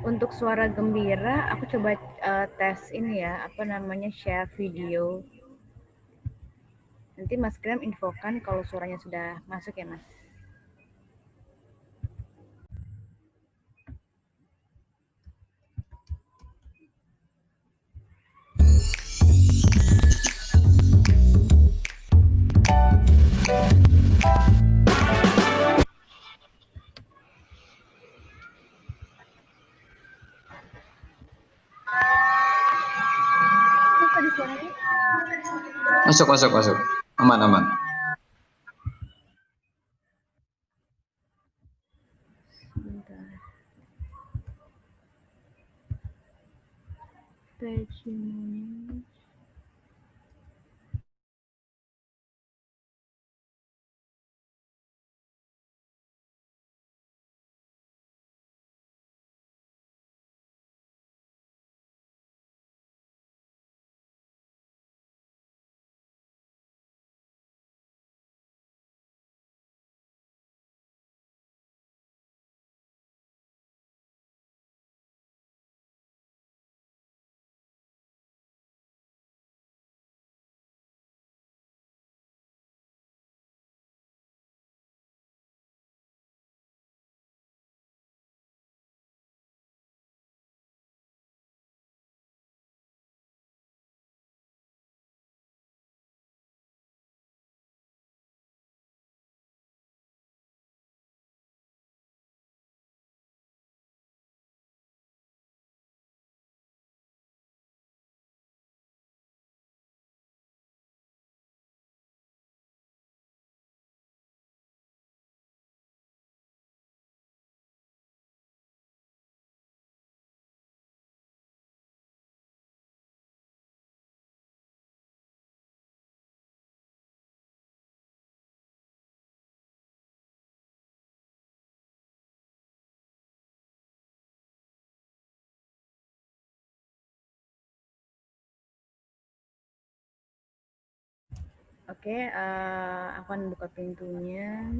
Untuk suara gembira, aku coba tes ini ya, apa namanya, share video. Nanti Mas Graham infokan kalau suaranya sudah masuk ya, Mas. Tadi suaranya? Masuk. Aman. Sebentar. Testimoni. Oke, aku akan buka pintunya.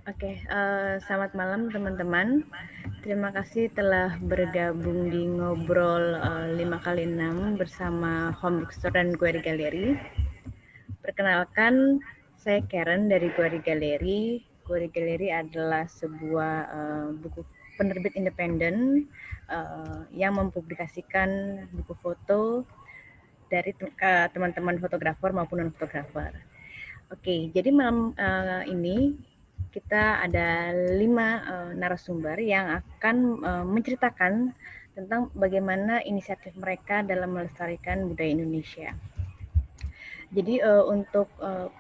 Oke, selamat malam teman-teman. Terima kasih telah bergabung di ngobrol 5x6 bersama Home Bookstore dan Query Gallery. Perkenalkan, saya Karen dari Query Gallery. Query Gallery adalah sebuah buku penerbit independen yang mempublikasikan buku foto dari teman-teman fotografer maupun non-fotografer. Oke, jadi malam ini kita ada 5 narasumber yang akan menceritakan tentang bagaimana inisiatif mereka dalam melestarikan budaya Indonesia. Jadi untuk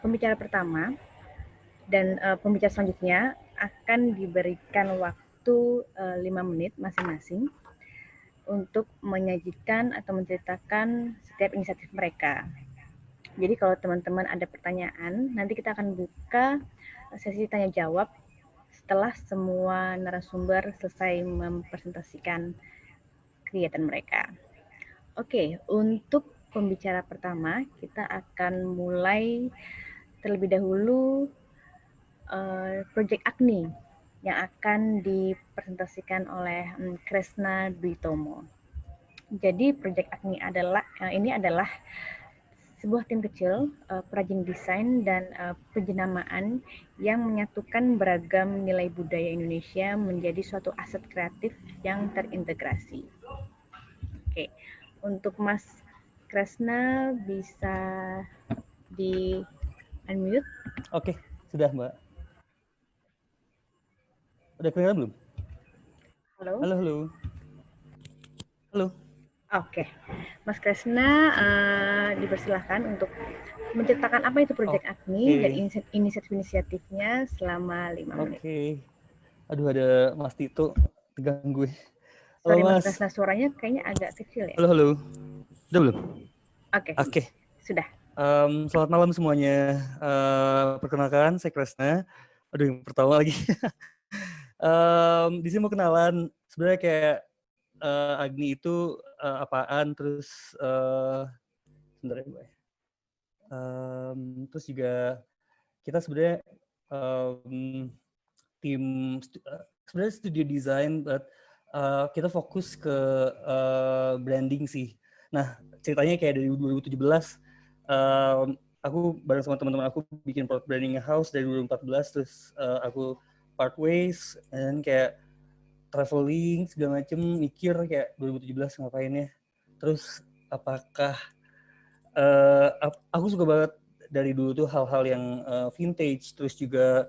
pembicara pertama dan pembicara selanjutnya akan diberikan waktu 5 menit masing-masing untuk menyajikan atau menceritakan setiap inisiatif mereka. Jadi kalau teman-teman ada pertanyaan, nanti kita akan buka sesi tanya jawab setelah semua narasumber selesai mempresentasikan kegiatan mereka. Oke, untuk pembicara pertama kita akan mulai terlebih dahulu Project Agni yang akan dipresentasikan oleh Kresna Dwi Tomo. Jadi Project Agni adalah sebuah tim kecil perajin desain dan penjenamaan yang menyatukan beragam nilai budaya Indonesia menjadi suatu aset kreatif yang terintegrasi. Oke, untuk Mas Kresna bisa di unmute. Oke, sudah Mbak. Udah kedengeran belum? Halo. Halo, halo. Halo. Oke, Mas Kresna dipersilahkan untuk menceritakan apa itu Project Agni dan inisiatif-inisiatifnya selama 5 menit. Oke. Aduh, ada Mas Tito tegang gue. Sorry Halo, Mas Mas. Kresna, suaranya kayaknya agak kecil ya. Halo, halo. Udah belum? Oke. Sudah. Selamat malam semuanya. Perkenalkan, saya Kresna. Aduh, yang pertama lagi. Di sini mau kenalan. Sebenarnya kayak Agni itu apaan, terus sebentar ya, Mbak. Terus juga kita sebenarnya tim sebenarnya studio design, but kita fokus ke branding sih. Nah, ceritanya kayak dari 2017 aku bareng sama teman-teman aku bikin product branding house dari 2014, terus aku part ways dan kayak traveling segala macem, mikir kayak 2017 ngapain ya. Terus apakah aku suka banget dari dulu tuh hal-hal yang vintage, terus juga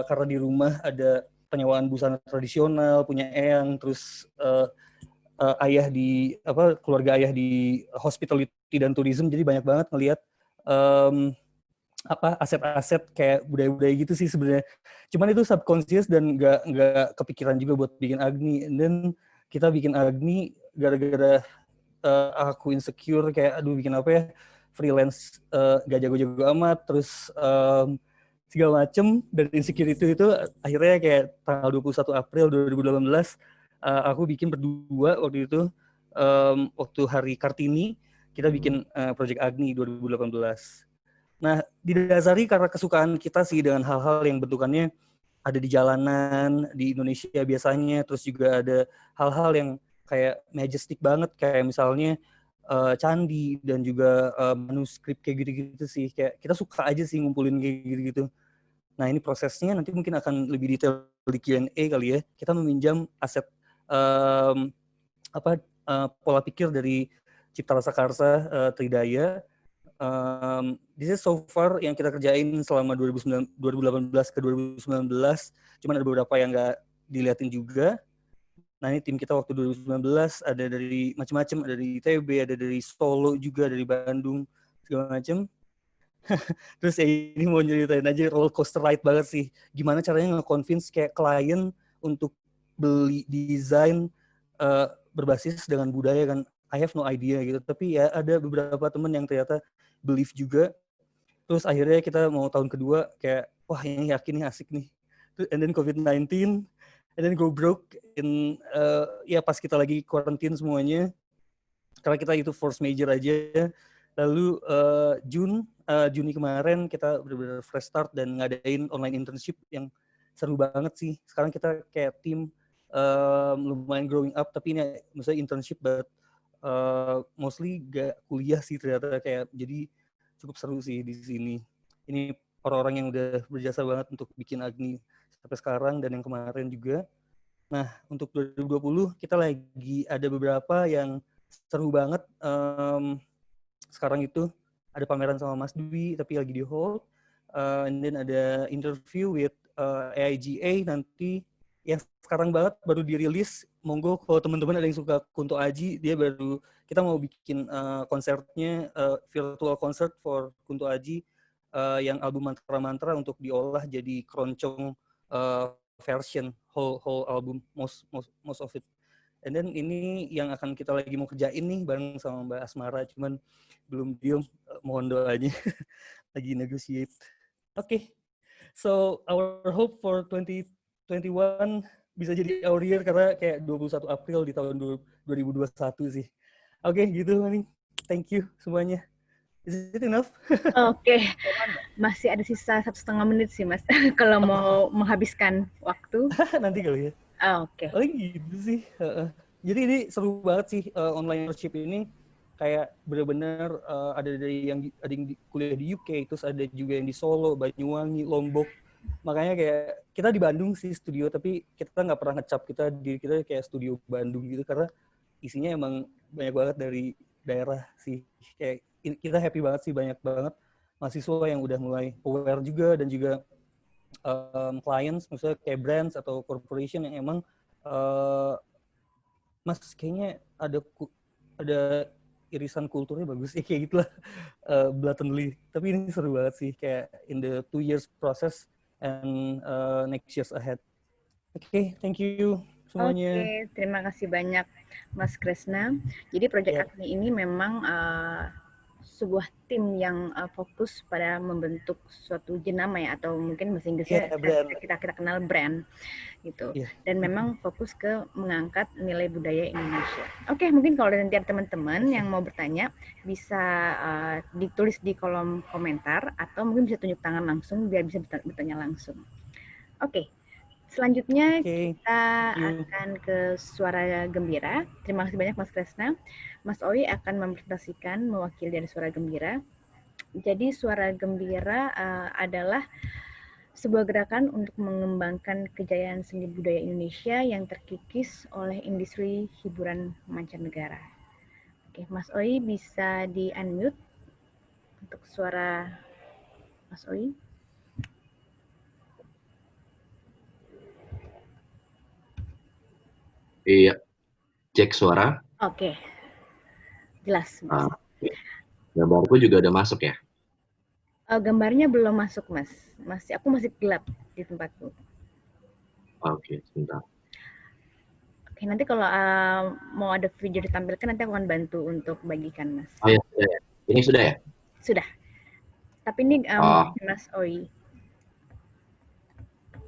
karena di rumah ada penyewaan busana tradisional, punya eyang, terus ayah di keluarga ayah di hospitality dan tourism, jadi banyak banget ngelihat aset-aset kayak budaya-budaya gitu sih sebenarnya. Cuman itu subconscious dan nggak kepikiran juga buat bikin Agni. Dan kita bikin Agni gara-gara aku insecure kayak aduh bikin apa ya, freelance gak jago-jago amat, terus segala macem. Dan insecurity itu akhirnya kayak tanggal 21 April 2018 aku bikin berdua waktu itu, waktu hari Kartini kita bikin Project Agni 2018. Nah, didasari karena kesukaan kita sih dengan hal-hal yang bentukannya ada di jalanan di Indonesia biasanya, terus juga ada hal-hal yang kayak majestic banget, kayak misalnya candi dan juga manuskrip kayak gitu-gitu sih. Kayak kita suka aja sih ngumpulin kayak gitu-gitu. Nah, ini prosesnya nanti mungkin akan lebih detail di Q&A kali ya. Kita meminjam aset pola pikir dari Cipta Rasa Karsa Tridaya. This is so far yang kita kerjain selama 2018 ke 2019. Cuman ada beberapa yang nggak diliatin juga. Nah, ini tim kita waktu 2019 ada dari macam-macam, ada dari ITB, ada dari Solo juga, dari Bandung, segala macam. Terus ini mau nyeritain aja roller coaster ride banget sih. Gimana caranya nge-convince kayak klien untuk beli desain berbasis dengan budaya kan. I have no idea gitu. Tapi ya ada beberapa temen yang ternyata believe juga. Terus akhirnya kita mau tahun kedua kayak wah ini yakin nih, asik nih. And then COVID-19, and then go broke in ya pas kita lagi quarantine semuanya. Karena kita itu force major aja. Lalu Juni kemarin kita benar-benar fresh start dan ngadain online internship yang seru banget sih. Sekarang kita kayak tim lumayan growing up, tapi ini maksudnya internship, but mostly gak kuliah sih ternyata, kayak jadi cukup seru sih di sini. Ini orang-orang yang udah berjasa banget untuk bikin Agni sampai sekarang dan yang kemarin juga. Nah, untuk 2020 kita lagi ada beberapa yang seru banget. Sekarang itu ada pameran sama Mas Dwi tapi lagi di hold. And then ada interview with AIGA nanti yang sekarang banget baru dirilis. Monggo kalau teman-teman ada yang suka Kunto Aji, dia baru, kita mau bikin konsernya, virtual concert for Kunto Aji yang album mantra-mantra untuk diolah jadi keroncong version whole album, most of it. And then ini yang akan kita lagi mau kerjain nih bareng sama Mbak Asmara, cuman belum deal, mohon doanya. Lagi negotiate. Okay, so our hope for 2021 bisa jadi our year karena kayak 21 April di tahun 2021 sih. Oke, gitu Mani. Thank you semuanya. Is it enough? Oke, masih ada sisa 1,5 menit sih Mas, kalau mau menghabiskan waktu. Nanti kali ya. Oke. Oh gitu sih. Jadi ini seru banget sih online worship ini. Kayak benar-benar ada ada yang kuliah di UK, terus ada juga yang di Solo, Banyuwangi, Lombok. Makanya kayak kita di Bandung sih studio, tapi kita nggak pernah ngecap diri kita kayak studio Bandung gitu, karena isinya emang banyak banget dari daerah sih. Kayak kita happy banget sih, banyak banget mahasiswa yang udah mulai aware juga, dan juga clients, misalnya kayak brands atau corporation yang emang Mas kayaknya ada irisan kulturnya bagus ya, kayak gitulah, blatantly. Tapi ini seru banget sih, kayak in the 2 years process and next years ahead. Oke, thank you semuanya. Oke, terima kasih banyak Mas Kresna. Jadi Project Agni ini memang sebuah tim yang fokus pada membentuk suatu jenama ya, atau mungkin bahasa Inggrisnya kita kenal brand gitu. Dan memang fokus ke mengangkat nilai budaya Indonesia. Oke, mungkin kalau nanti ada teman-teman yang mau bertanya bisa ditulis di kolom komentar, atau mungkin bisa tunjuk tangan langsung biar bisa bertanya langsung. Oke. Selanjutnya kita akan ke Suara Gembira. Terima kasih banyak Mas Kresna. Mas Oi akan mempresentasikan mewakili dari Suara Gembira. Jadi Suara Gembira adalah sebuah gerakan untuk mengembangkan kejayaan seni budaya Indonesia yang terkikis oleh industri hiburan mancanegara. Oke, Mas Oi bisa di-unmute untuk suara Mas Oi. Iya, cek suara. Oke, jelas. Gambarku juga udah masuk ya? Gambarnya belum masuk, Mas. Aku masih gelap di tempatku. Oke, sebentar. Oke, nanti kalau mau ada video ditampilkan, nanti aku akan bantu untuk bagikan, Mas. Oh ya, sudah ya. Ini sudah ya? Sudah. Tapi ini Mas Oi.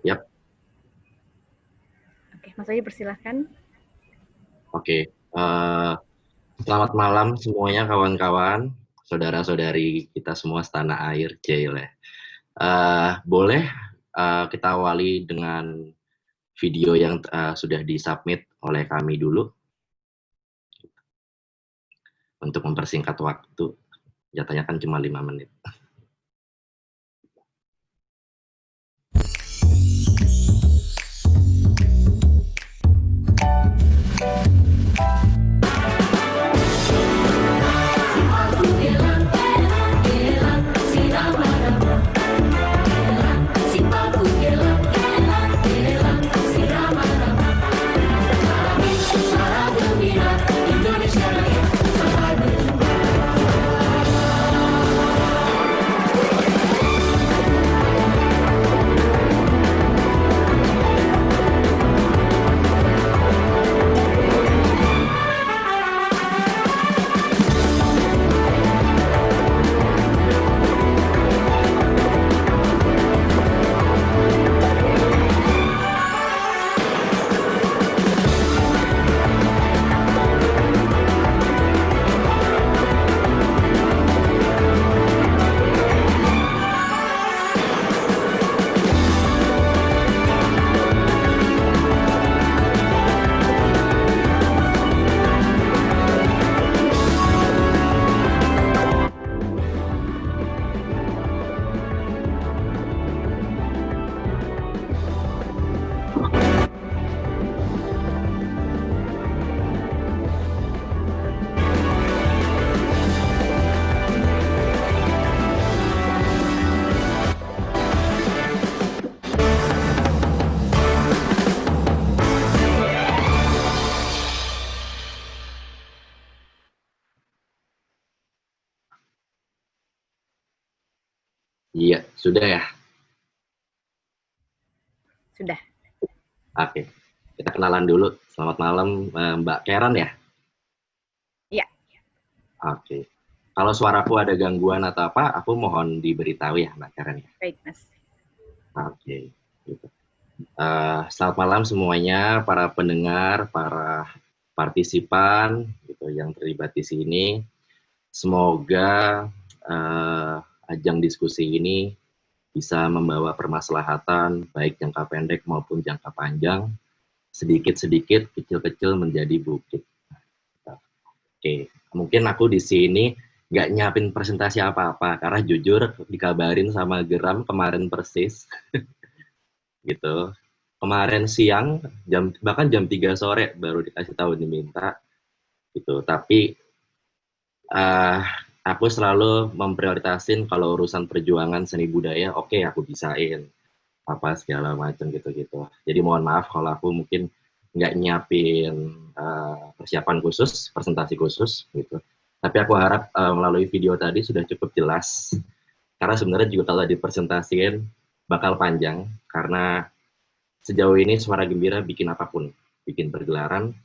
Yap. Oke, Mas Oi persilahkan. Oke, selamat malam semuanya kawan-kawan, saudara-saudari kita semua setanah air, Jail ya. Boleh kita awali dengan video yang sudah disubmit oleh kami dulu. Untuk mempersingkat waktu, jatahnya kan cuma 5 menit. Iya, sudah ya? Sudah. Oke, kita kenalan dulu. Selamat malam Mbak Karen ya? Iya. Oke. Kalau suaraku ada gangguan atau apa, aku mohon diberitahu ya Mbak Karen ya? Baik, Mas. Oke. Gitu. Selamat malam semuanya, para pendengar, para partisipan. gitu yang terlibat di sini. Semoga ajang diskusi ini bisa membawa permaslahatan baik jangka pendek maupun jangka panjang, sedikit-sedikit, kecil-kecil menjadi bukit. Oke, mungkin aku di sini nggak nyiapin presentasi apa-apa, karena jujur dikabarin sama Geram kemarin persis, gitu. Kemarin siang, bahkan jam 3 sore baru dikasih tahu diminta, gitu. Tapi aku selalu memprioritasin kalau urusan perjuangan seni budaya, oke, aku bisain apa segala macam gitu-gitu. Jadi mohon maaf kalau aku mungkin nggak nyiapin persiapan khusus, presentasi khusus gitu. Tapi aku harap melalui video tadi sudah cukup jelas. Karena sebenarnya juga kalau dipresentasiin bakal panjang karena sejauh ini Suara Gembira bikin apapun, bikin pergelaran,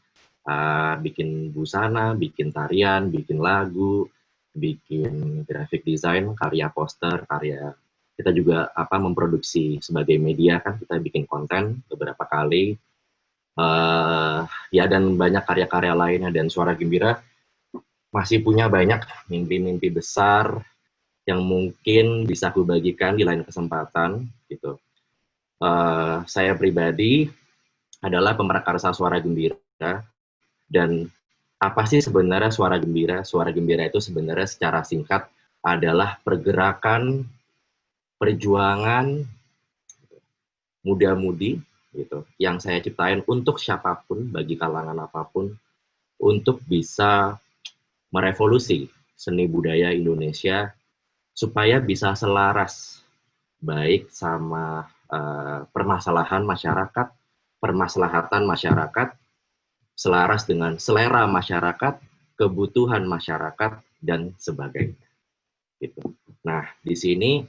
bikin busana, bikin tarian, bikin lagu, bikin graphic design, karya poster, karya kita juga memproduksi sebagai media kan, kita bikin konten beberapa kali, ya dan banyak karya-karya lainnya. Dan Suara Gembira masih punya banyak mimpi-mimpi besar yang mungkin bisa aku bagikan di lain kesempatan gitu. Saya pribadi adalah pemrakarsa Suara Gembira, dan apa sih sebenarnya Suara Gembira? Suara Gembira itu sebenarnya secara singkat adalah pergerakan perjuangan muda-mudi gitu yang saya ciptain untuk siapapun, bagi kalangan apapun, untuk bisa merevolusi seni budaya Indonesia supaya bisa selaras baik sama permasalahan masyarakat, permaslahatan masyarakat, selaras dengan selera masyarakat, kebutuhan masyarakat, dan sebagainya. Gitu. Nah, di sini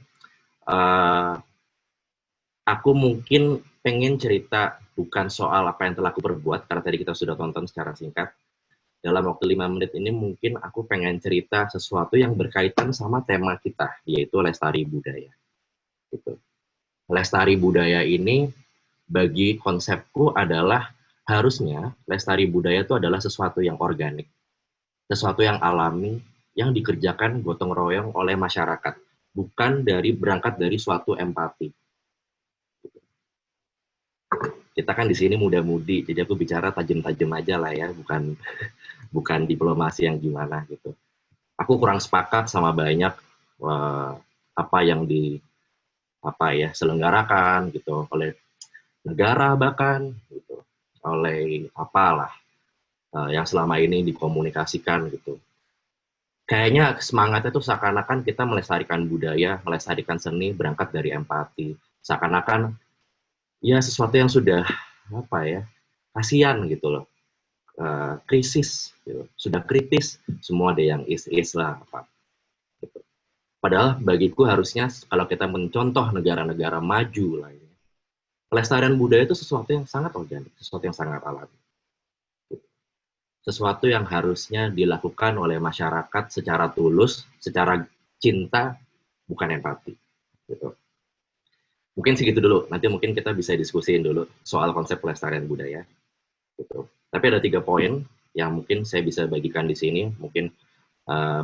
aku mungkin pengen cerita bukan soal apa yang telah aku perbuat, karena tadi kita sudah tonton secara singkat. Dalam waktu 5 menit ini mungkin aku pengen cerita sesuatu yang berkaitan sama tema kita, yaitu lestari budaya. Gitu. Lestari budaya ini bagi konsepku adalah harusnya lestari budaya itu adalah sesuatu yang organik, sesuatu yang alami, yang dikerjakan gotong royong oleh masyarakat, bukan berangkat dari suatu empati. Kita kan di sini muda-mudi, jadi aku bicara tajam-tajam aja lah ya, bukan diplomasi yang gimana gitu. Aku kurang sepakat sama banyak apa yang selenggarakan gitu oleh negara bahkan gitu, oleh apalah yang selama ini dikomunikasikan gitu. Kayaknya semangatnya tuh seakan-akan kita melestarikan budaya, melestarikan seni berangkat dari empati. Seakan-akan ya sesuatu yang sudah kasihan gitu loh. Krisis gitu. Sudah kritis, semua ada yang is lah gitu. Padahal bagiku harusnya kalau kita mencontoh negara-negara maju lainnya, pelestarian budaya itu sesuatu yang sangat organik, sesuatu yang sangat alami. Sesuatu yang harusnya dilakukan oleh masyarakat secara tulus, secara cinta, bukan empati. Gitu. Mungkin segitu dulu, nanti mungkin kita bisa diskusiin dulu soal konsep pelestarian budaya. Gitu. Tapi ada 3 poin yang mungkin saya bisa bagikan di sini, mungkin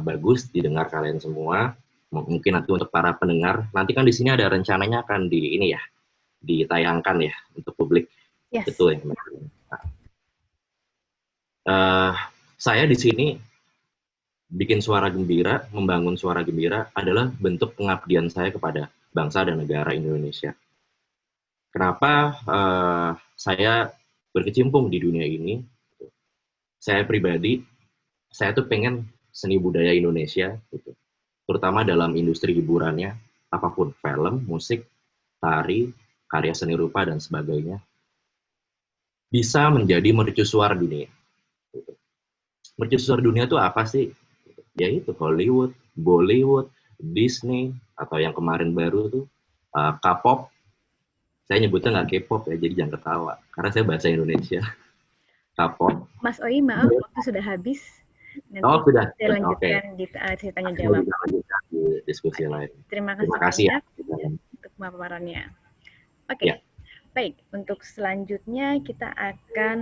bagus didengar kalian semua. Mungkin nanti untuk para pendengar, nanti kan di sini ada rencananya akan ditayangkan ya untuk publik. Yes. Betul ya. Saya di sini bikin Suara Gembira, membangun Suara Gembira adalah bentuk pengabdian saya kepada bangsa dan negara Indonesia. Kenapa saya berkecimpung di dunia ini? Saya pribadi, saya tuh pengen seni budaya Indonesia, gitu, terutama dalam industri hiburannya, apapun, film, musik, tari, karya seni rupa, dan sebagainya, bisa menjadi mercusuar dunia. Gitu. Mercusuar dunia itu apa sih? Yaitu Hollywood, Bollywood, Disney, atau yang kemarin baru tuh K-pop. Saya nyebutnya nggak K-pop ya, jadi jangan ketawa, karena saya bahasa Indonesia. K-pop. Mas Oi, maaf, waktu sudah habis. Nanti sudah. kita lanjutkan di tanya jawab. Di diskusi lain. Terima kasih banyak untuk pemaparannya. Oke. Baik, untuk selanjutnya kita akan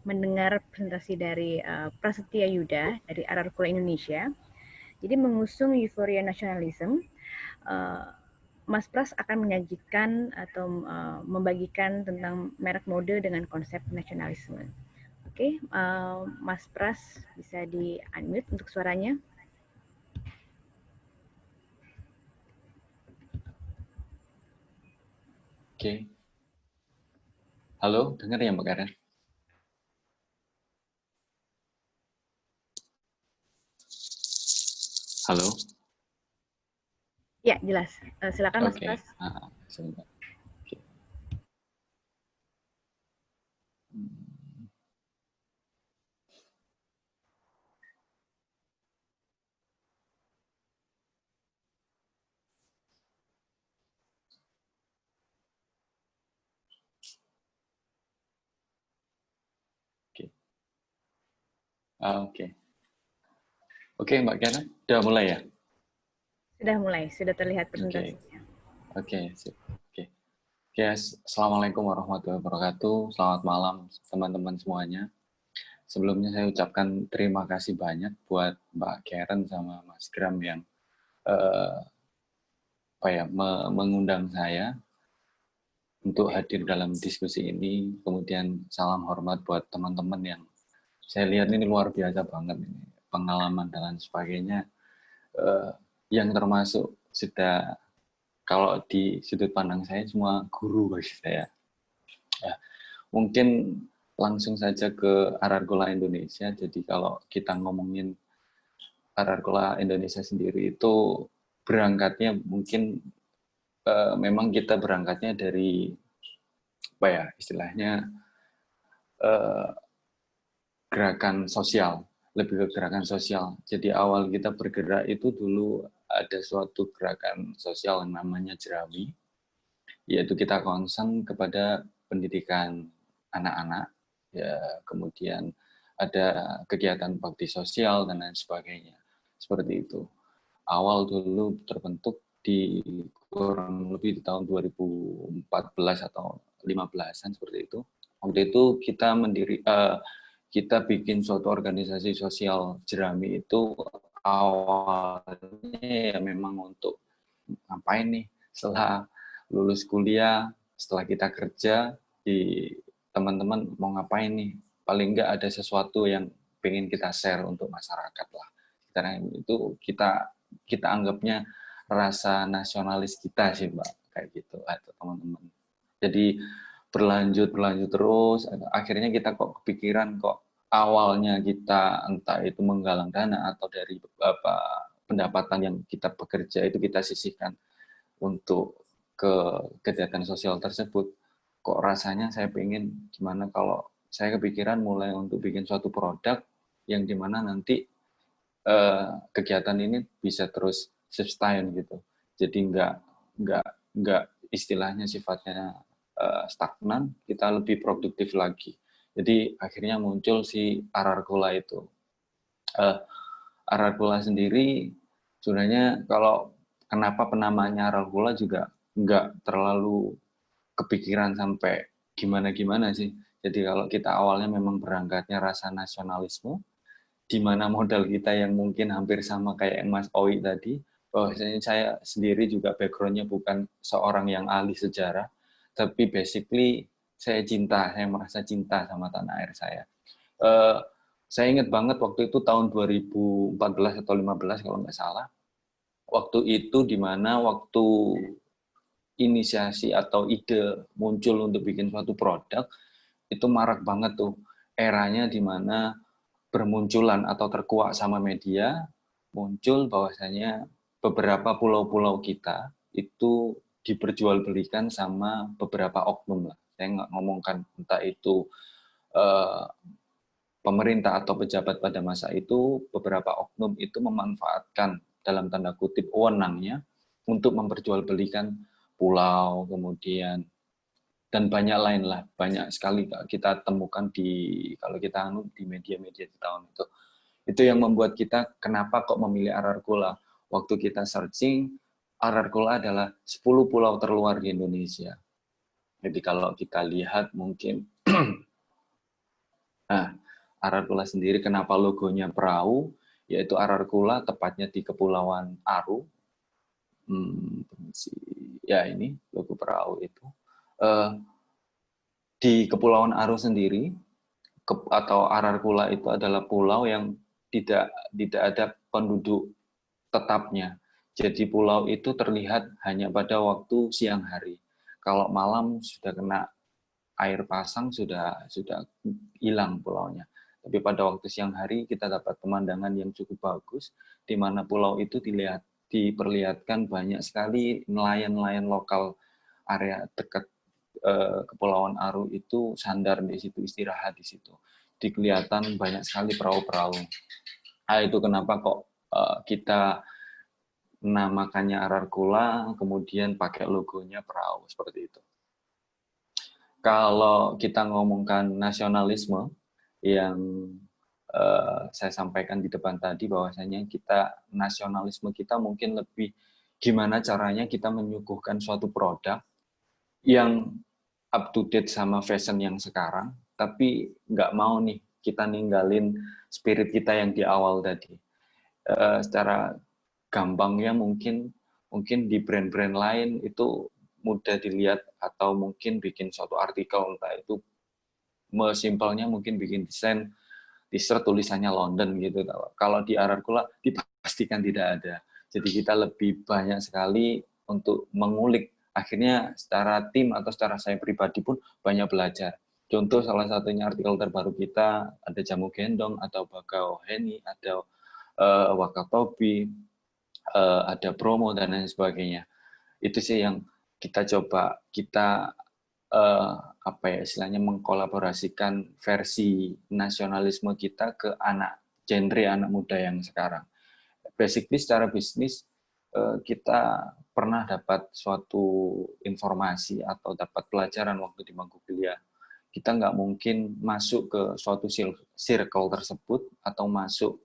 mendengar presentasi dari Prasetya Yuda dari Ararkula Indonesia. Jadi mengusung euforia nasionalisme, Mas Pras akan menyajikan atau membagikan tentang merek mode dengan konsep nasionalisme. Oke, Mas Pras bisa di-unmute untuk suaranya. Oke. Halo, dengar ya Mbak Karen? Halo? Ya, jelas. Silakan Mas Oke. Pras. Sebentar. Oke. Oke. Oke. Oke, Mbak Karen, udah mulai ya? Sudah mulai, sudah terlihat presentasinya. Oke, sip. Oke. Oke, Assalamualaikum warahmatullahi wabarakatuh. Selamat malam teman-teman semuanya. Sebelumnya saya ucapkan terima kasih banyak buat Mbak Karen sama Mas Gram yang mengundang saya untuk hadir dalam diskusi ini. Kemudian salam hormat buat teman-teman yang saya lihat ini luar biasa banget ini pengalaman dan sebagainya, yang termasuk sudah kalau di sudut pandang saya semua guru bagi saya. Ya, mungkin langsung saja ke Ararkula Indonesia. Jadi kalau kita ngomongin Ararkula Indonesia sendiri itu berangkatnya mungkin memang kita berangkatnya dari apa ya istilahnya gerakan sosial, lebih ke gerakan sosial. Jadi awal kita bergerak itu dulu ada suatu gerakan sosial yang namanya Jerawi, yaitu kita concern kepada pendidikan anak-anak, ya kemudian ada kegiatan bakti sosial dan lain sebagainya. Seperti itu. Awal dulu terbentuk di kurang lebih di tahun 2014 atau 15-an seperti itu. Waktu itu kita bikin suatu organisasi sosial Jerami itu awalnya ya memang untuk ngapain nih setelah lulus kuliah, setelah kita kerja, di teman-teman mau ngapain nih, paling enggak ada sesuatu yang pengen kita share untuk masyarakat lah. Karena itu kita anggapnya rasa nasionalis kita sih Mbak, kayak gitu atau teman-teman. Jadi berlanjut terus, akhirnya kita kok kepikiran kok awalnya kita entah itu menggalang dana atau dari pendapatan yang kita bekerja itu kita sisihkan untuk ke kegiatan sosial tersebut. Kok rasanya saya pengen gimana kalau saya kepikiran mulai untuk bikin suatu produk yang dimana nanti kegiatan ini bisa terus sustain gitu. Jadi nggak istilahnya sifatnya stagnan, kita lebih produktif lagi. Jadi akhirnya muncul si Ararkula itu. Ararkula sendiri sebenarnya kalau kenapa penamaannya Ararkula juga nggak terlalu kepikiran sampai gimana-gimana sih. Jadi kalau kita awalnya memang berangkatnya rasa nasionalisme, di mana modal kita yang mungkin hampir sama kayak Mas Owi tadi, bahwasanya saya sendiri juga background-nya bukan seorang yang ahli sejarah, tapi basically saya merasa cinta sama tanah air saya. Saya ingat banget waktu itu tahun 2014 atau 15 kalau nggak salah, waktu itu di mana waktu inisiasi atau ide muncul untuk bikin suatu produk, itu marak banget tuh eranya di mana bermunculan atau terkuak sama media, muncul bahwasanya beberapa pulau-pulau kita itu diperjualbelikan sama beberapa oknum lah. Saya nggak ngomongkan entah itu pemerintah atau pejabat pada masa itu, beberapa oknum itu memanfaatkan dalam tanda kutip wewenangnya untuk memperjualbelikan pulau, kemudian dan banyak lain lah, banyak sekali kita temukan kalau kita di media-media di tahun itu. Itu yang membuat kita kenapa kok memilih Ararkula. Waktu kita searching, Ararkula adalah 10 pulau terluar di Indonesia. Jadi kalau kita lihat mungkin Nah, Ararkula sendiri kenapa logonya perahu? Yaitu Ararkula tepatnya di Kepulauan Aru. Ya ini logo perahu itu. Di Kepulauan Aru sendiri, atau Ararkula itu adalah pulau yang tidak ada penduduk tetapnya. Jadi pulau itu terlihat hanya pada waktu siang hari. Kalau malam sudah kena air pasang, sudah hilang pulaunya. Tapi pada waktu siang hari kita dapat pemandangan yang cukup bagus, di mana pulau itu diperlihatkan banyak sekali nelayan-nelayan lokal area dekat Kepulauan Aru itu sandar di situ, istirahat di situ. Kelihatan banyak sekali perahu-perahu. Nah, itu kenapa kok kita namakannya Ararkula, kemudian pakai logonya perahu seperti itu. Kalau kita ngomongkan nasionalisme, yang saya sampaikan di depan tadi, bahwasanya nasionalisme kita mungkin lebih gimana caranya kita menyuguhkan suatu produk yang up to date sama fashion yang sekarang, tapi nggak mau nih kita ninggalin spirit kita yang di awal tadi. Secara gampangnya mungkin di brand-brand lain itu mudah dilihat, atau mungkin bikin suatu artikel, entah itu simpelnya mungkin bikin desain t-shirt tulisannya London gitu. Kalau di Ararkula dipastikan tidak ada. Jadi kita lebih banyak sekali untuk mengulik. Akhirnya secara tim atau secara saya pribadi pun banyak belajar. Contoh salah satunya artikel terbaru kita, ada jamu gendong, atau Bakauheni, ada Wakatobi, ada promo, dan lain sebagainya. Itu sih yang kita coba, istilahnya mengkolaborasikan versi nasionalisme kita ke genre anak muda yang sekarang. Basically secara bisnis, kita pernah dapat suatu informasi atau dapat pelajaran waktu di bangku kuliah. Kita nggak mungkin masuk ke suatu circle tersebut atau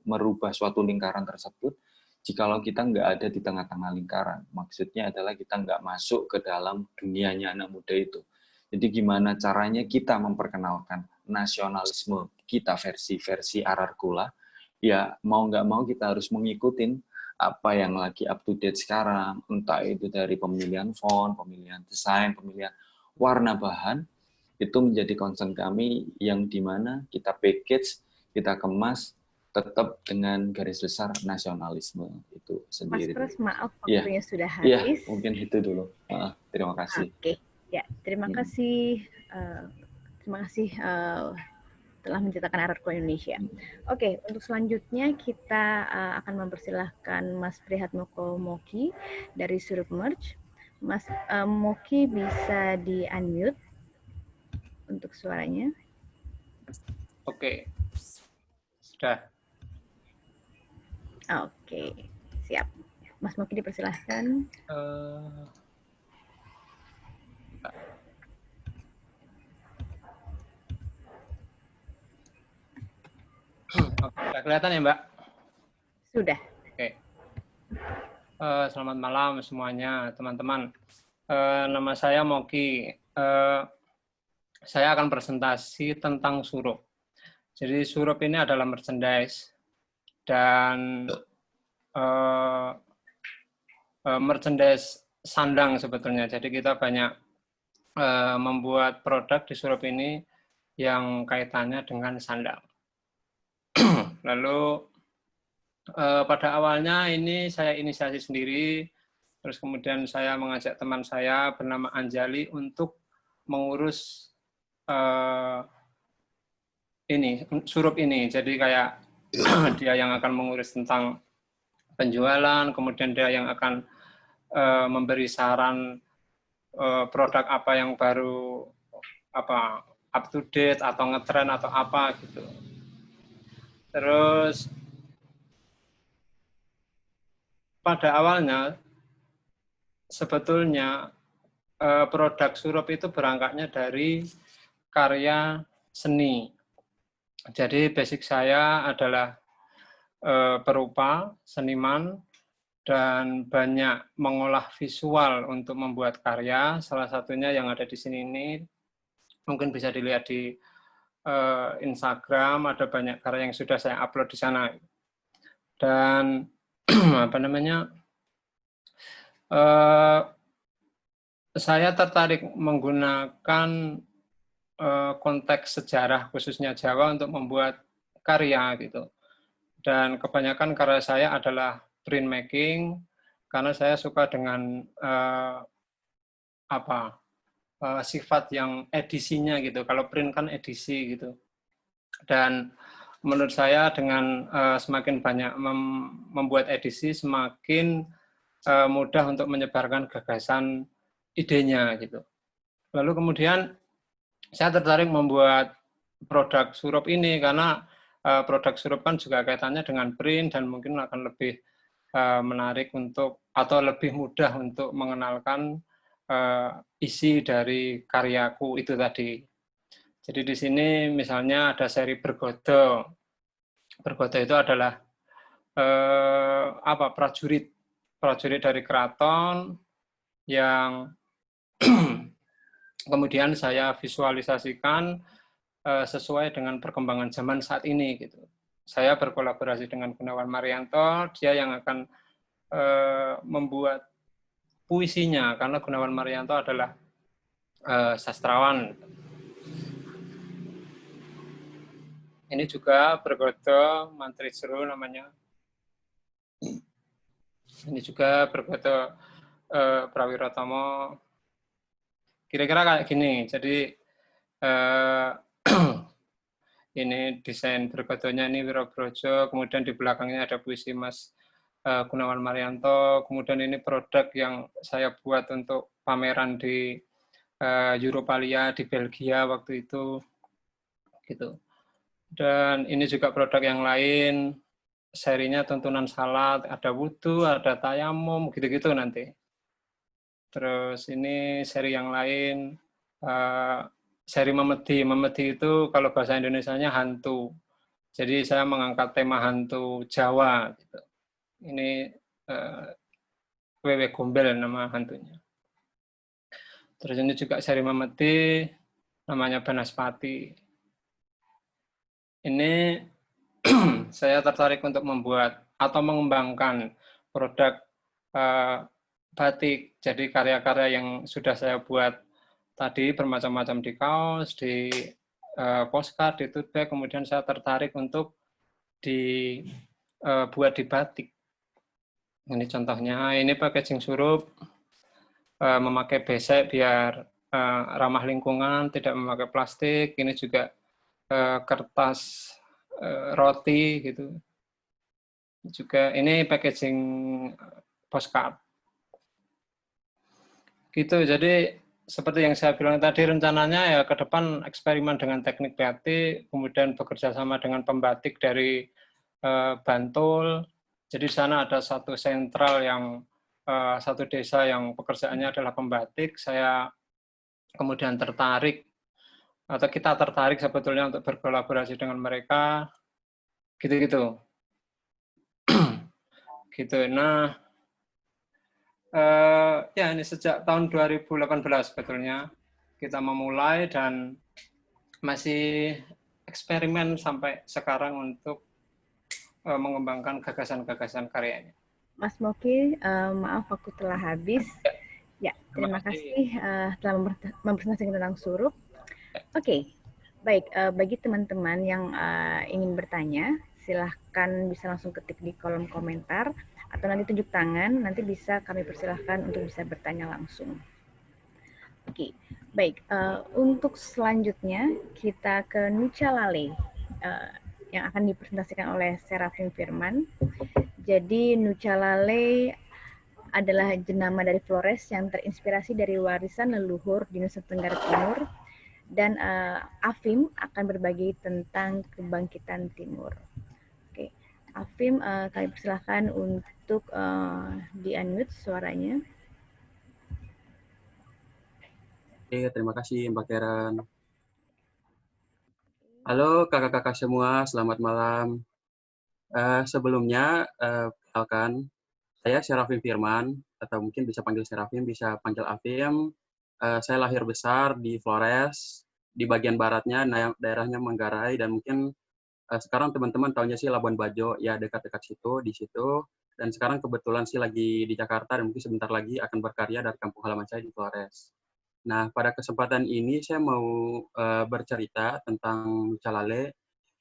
merubah suatu lingkaran tersebut jikalau kita nggak ada di tengah-tengah lingkaran. Maksudnya adalah kita nggak masuk ke dalam dunianya anak muda itu. Jadi gimana caranya kita memperkenalkan nasionalisme kita versi Ararkula, ya mau nggak mau kita harus mengikuti apa yang lagi up to date sekarang, entah itu dari pemilihan font, pemilihan desain, pemilihan warna bahan, itu menjadi concern kami, yang dimana kita package, kita kemas, tetap dengan garis besar nasionalisme itu sendiri. Mas Pras, maaf waktunya sudah habis. Iya, mungkin itu dulu. Terima kasih. Oke. Ya, terima kasih. Terima kasih telah menceritakan Ararkula Indonesia. Oke, untuk selanjutnya kita akan mempersilahkan Mas Prihatmoko Moki dari Surup Merch. Mas Moki bisa di-unmute untuk suaranya. Oke, sudah. Oke, siap. Mas Moki dipersilahkan. Sudah kelihatan ya, Mbak? Sudah. Oke. Selamat malam semuanya, teman-teman. Nama saya Moki. Saya akan presentasi tentang Surup. Jadi Surup ini adalah merchandise, dan merchandise sandang sebetulnya. Jadi kita banyak membuat produk di Surup ini yang kaitannya dengan sandang. Lalu pada awalnya ini saya inisiasi sendiri, terus kemudian saya mengajak teman saya bernama Anjali untuk mengurus Surup ini. Jadi kayak dia yang akan mengurus tentang penjualan, kemudian dia yang akan memberi saran produk apa yang baru, up to date atau ngetren atau apa gitu. Terus pada awalnya sebetulnya produk Surup itu berangkatnya dari karya seni. Jadi basic saya adalah perupa, seniman, dan banyak mengolah visual untuk membuat karya. Salah satunya yang ada di sini ini mungkin bisa dilihat di Instagram, ada banyak karya yang sudah saya upload di sana. Dan apa namanya, saya tertarik menggunakan konteks sejarah khususnya Jawa untuk membuat karya gitu. Dan kebanyakan karya saya adalah printmaking karena saya suka dengan sifat yang edisinya gitu. Kalau print kan edisi gitu. Dan menurut saya dengan semakin banyak membuat edisi, semakin mudah untuk menyebarkan gagasan idenya gitu. Lalu kemudian saya tertarik membuat produk surup ini karena produk surup kan juga kaitannya dengan print dan mungkin akan lebih menarik untuk atau lebih mudah untuk mengenalkan isi dari karyaku itu tadi. Jadi di sini misalnya ada seri Bergodo. Bergodo itu adalah prajurit dari keraton yang kemudian saya visualisasikan sesuai dengan perkembangan zaman saat ini gitu. Saya berkolaborasi dengan Gunawan Marianto, dia yang akan membuat puisinya karena Gunawan Marianto adalah sastrawan. Ini juga Bergodo Mantri Jero namanya. Ini juga Bergodo Prawiratomo. Kira-kira kayak gini. Jadi ini desain Bergodonya ini Wirobrojo, kemudian di belakangnya ada puisi Mas Gunawan Marianto, kemudian ini produk yang saya buat untuk pameran di Europalia di Belgia waktu itu, gitu. Dan ini juga produk yang lain, serinya Tuntunan Salat, ada Wudu, ada Tayamum, gitu-gitu nanti. Terus ini seri yang lain, seri Memedi. Memedi itu kalau bahasa Indonesianya hantu. Jadi saya mengangkat tema hantu Jawa. Gitu. Ini Wewe Gombel nama hantunya. Terus ini juga seri Memedi, namanya Banaspati. Ini saya tertarik untuk membuat atau mengembangkan produk batik. Jadi karya-karya yang sudah saya buat tadi bermacam-macam di kaos, di postcard, di tote bag, kemudian saya tertarik untuk dibuat di batik. Ini contohnya, ini packaging surup, memakai besek biar ramah lingkungan, tidak memakai plastik. Ini juga kertas roti gitu. Juga ini packaging postcard. Gitu. Jadi seperti yang saya bilang tadi, rencananya ya ke depan eksperimen dengan teknik batik, kemudian bekerja sama dengan pembatik dari Bantul. Jadi di sana ada satu sentral yang satu desa yang pekerjaannya adalah pembatik. Saya kemudian tertarik atau kita tertarik sebetulnya untuk berkolaborasi dengan mereka, gitu-gitu. Gitu. Nah, ya ini sejak tahun 2018 sebetulnya kita memulai dan masih eksperimen sampai sekarang untuk mengembangkan gagasan-gagasan karyanya. Mas Moki, maaf waktu telah habis. Ya, terima kasih telah mempresentasikan tentang surup. Oke, baik. Bagi teman-teman yang ingin bertanya, silahkan bisa langsung ketik di kolom komentar atau nanti tunjuk tangan, nanti bisa kami persilahkan untuk bisa bertanya langsung. Oke, baik. Untuk selanjutnya kita ke Nucalale yang akan dipresentasikan oleh Serafin Firman. Jadi Nucalale adalah jenama dari Flores yang terinspirasi dari warisan leluhur di Nusa Tenggara Timur, dan Afim akan berbagi tentang kebangkitan Timur. Oke, Afim, kami persilahkan untuk di-unmute suaranya. Oke, terima kasih Mbak Karen. Halo kakak-kakak semua, selamat malam. Sebelumnya, perkenalkan, saya Serafin Firman, atau mungkin bisa panggil Serafin, bisa panggil Afim. Saya lahir besar di Flores, di bagian baratnya, daerahnya Manggarai, dan mungkin sekarang teman-teman tahunya sih Labuan Bajo, ya dekat-dekat situ, di situ. Dan sekarang kebetulan sih lagi di Jakarta, dan mungkin sebentar lagi akan berkarya dari kampung halaman saya di Flores. Nah, pada kesempatan ini saya mau bercerita tentang Nucalale,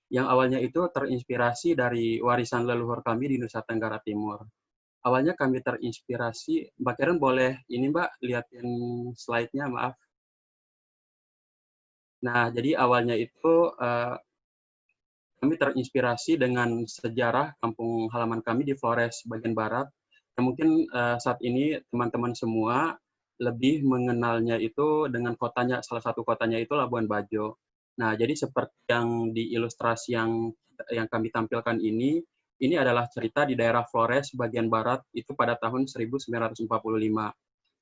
yang awalnya itu terinspirasi dari warisan leluhur kami di Nusa Tenggara Timur. Awalnya kami terinspirasi, Mbak Karen boleh ini Mbak, lihatin slide-nya, maaf. Nah, jadi awalnya itu kami terinspirasi dengan sejarah kampung halaman kami di Flores bagian barat. Yang mungkin saat ini teman-teman semua lebih mengenalnya itu dengan kotanya, salah satu kotanya itu Labuan Bajo. Nah, jadi seperti yang di ilustrasi yang kami tampilkan ini adalah cerita di daerah Flores bagian barat itu pada tahun 1945.